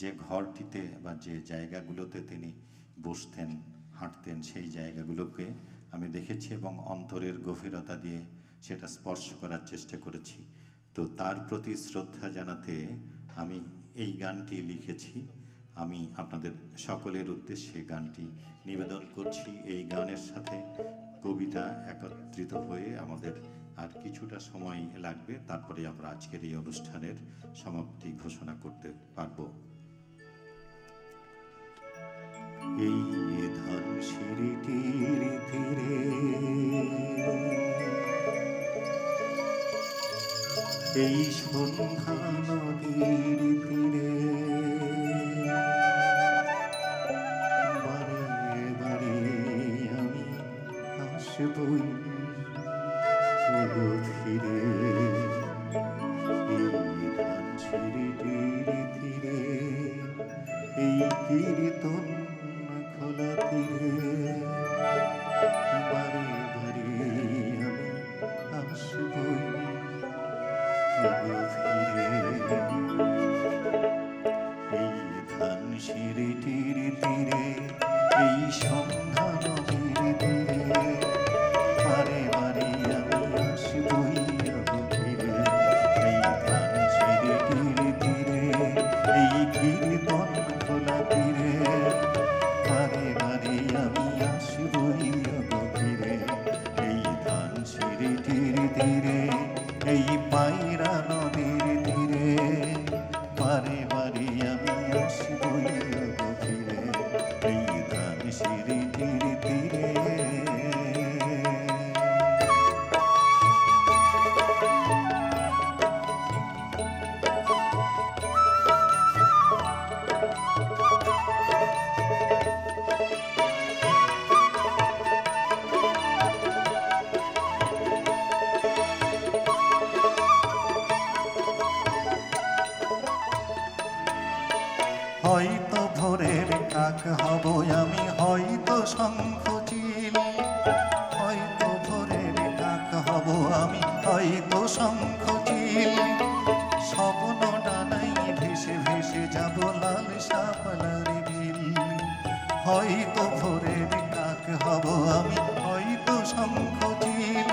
যে ঘরটিতে বা যে জায়গাগুলোতে তিনি বসতেন হাঁটতেন সেই জায়গাগুলোকে আমি দেখেছি এবং অন্তরের গভীরতা দিয়ে সেটা স্পর্শ করার চেষ্টা করেছি। তো তার প্রতি শ্রদ্ধা জানাতে আমি এই গানটি লিখেছি। আমি আপনাদের সকলের উদ্দেশ্যে গানটি নিবেদন করছি। এই গানের সাথে কবিতা একত্রিত হয়ে আমাদের আর কিছুটা সময় লাগবে, তারপরে আমরা আজকের এই অনুষ্ঠানের সমাপ্তি ঘোষণা করতে পারব। এই ধান সিঁড়িটির তীরে এই সন্ধ্যা নদীর তীরে বারে বারে আমি আসবই ফিরে এই ধানসিঁড়িটির তীরে এই কীর্তন খোলা তীরে বারে বারে আমি আসবই ফিরে এই ধানসিঁড়িটির তীরে এই সন্ধ্যা নদীর তীরে বারে বারে আমি আসবই ফিরে এই ধানসিঁড়িটির তীরে এই কীর্তন খোলা তীরে বারে বারে আমি আসবই ফিরে এই ধানসিঁড়িটির তীরে এই পায়রা নদীর তীরে বারে বারে আমি আসবই ফিরে এই ধানসিঁড়িটির তীরে হয়তো ভোরের কাক হব আমি হয়তো শঙ্খচিল হয়তো ভোরের কাক হব আমি হয়তো শঙ্খচিল স্বপ্ন ডানাই ভেসে ভেসে যাব লাল শাপলার বিল হয়তো ভোরের কাক হব আমি হয়তো শঙ্খচিল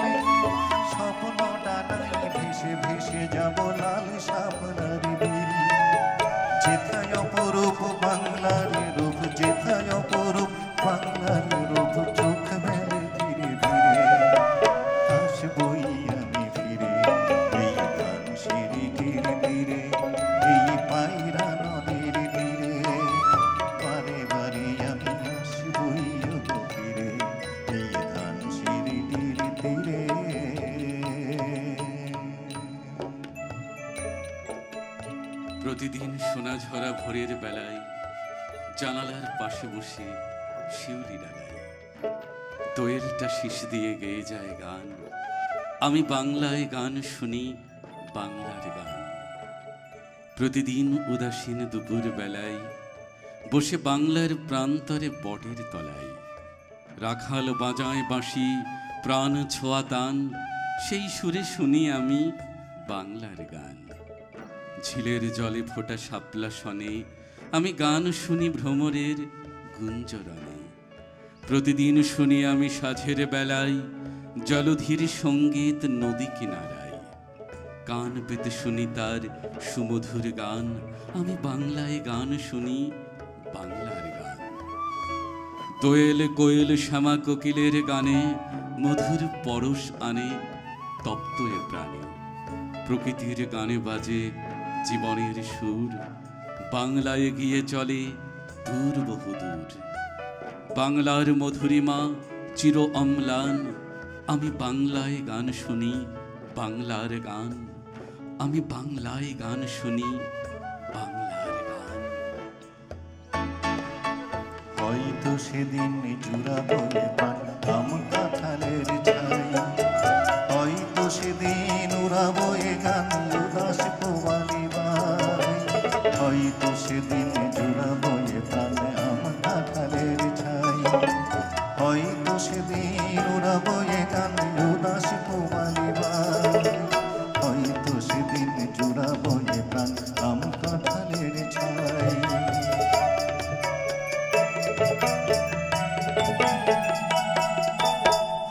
স্বপ্ন ডানাই ভেসে ভেসে যাব লাল শাপলার বিল যেথায় অপরূপ বাংলার রূপ যেথায় অপরূপ বাংলার রূপ চোখ মেলে ধীরে ধীরে আসবই আমি ফিরে এই ধানসিঁড়িটির তীরে এই পায়রা নদীর তীরে বারে বারে আমি আসবই ফিরে এই ধানসিঁড়িটির তীরে প্রতিদিন সোনা ঝরা ভোরের বেলায় জানালার পাশে বসে শিউলি ডালায় দোয়েলটা শীষ দিয়ে গেয়ে যায় গান আমি বাংলায় গান শুনি বাংলার গান প্রতিদিন উদাসীন দুপুর বেলায় বসে বাংলার প্রান্তরে বটের তলায় রাখাল বাজায় বাঁশি প্রাণ ছোঁয়া তান সেই সুরে শুনি আমি বাংলার গান ঝিলের জলে ফোটা শাপলা শনে আমি গান শুনি ভ্রমরের গুঞ্জরণে প্রতিদিন শুনি আমি সাঁঝের বেলায় জলধীর সঙ্গীত নদী কিনারায় কান পেতে শুনি তার সুমধুর গান আমি বাংলায় গান শুনি বাংলার গান দোয়েল কোয়েল শ্যামা কোকিলের গানে মধুর পরশ আনে তপ্ত এ প্রাণে প্রকৃতির গানে বাজে জীবনের সুর বাংলায় গিয়ে চলে দূর বহুদূর বাংলার মধুরিমা চির অম্লান আমি বাংলায় গান শুনি বাংলার গান আমি বাংলায় গান শুনি বাংলার গান হয়তো সেদিন জুড়া বলে পান আম কাঁঠালের ছাই হয়তো সেদিন উড়াবো এ গান উদাস পোয়ালি বাই হয়তো সেদিন জুড়াবো এ প্রাণ আম কাঁঠালের ছাই হয়তো সেদিন উড়াবো এ গান উদাস পোয়ালি বাই হয়তো সেদিন জুড়াবো এ প্রাণ আম কাঁঠালের ছাই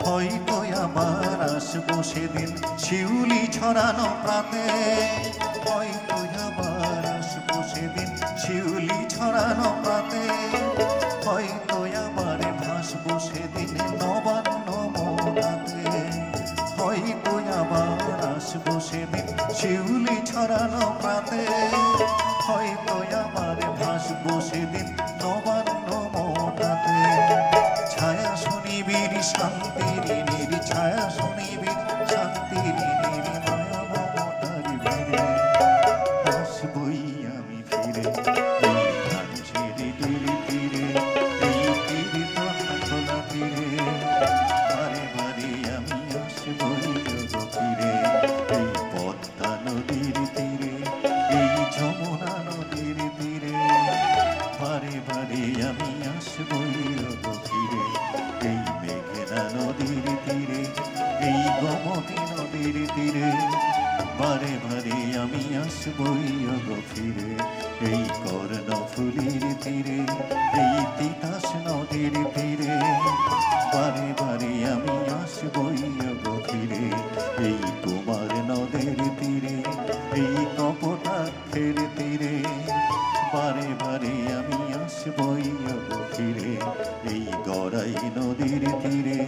হয়তো আবার আসবো সেদিন শিউলি ছড়ানো প্রাতে হয়তো আবার আসবো সেদিন শিউলি ছড়ানো প্রাতে হয়তো আবার ভাসবো সেদিন নবান্ন মোড়াতে হয়তো আবার আসবো সেদিন শিউলি ছড়ানো প্রাতে হয়তো আবার ভাসবো সেদিন নবান্ন মোড়াতে ছায়া শুনিবির শান্তির নির ছায়া শুনিবির শান্তির নির মায়া মমতার এই মেঘনা নদীর তীরে, এই গোমতী নদীর তীরে বারে বারে আমি আসবই গো ফিরে। এই কর্ণফুলির তীরে, এই তিতাস নদীর তীরে বারে বারে আমি আসবই গো ফিরে। এই কুমার নদের তীরে, এই কপোতাক্ষের তীরে বারে বারে আমি আসবই গো ফিরে। এই গড়াই নদীর তীরে,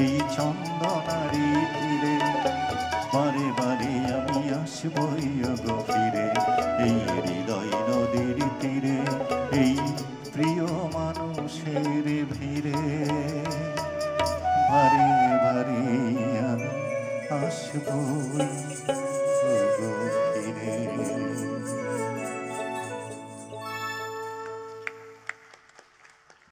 এই চন্দনারি তীরে বারে বারে আমি আসবই গো ফিরে। এই হৃদয় নদীর তীরে, এই প্রিয় মানুষের ভিড়ে বারে বারে আমি আসবই।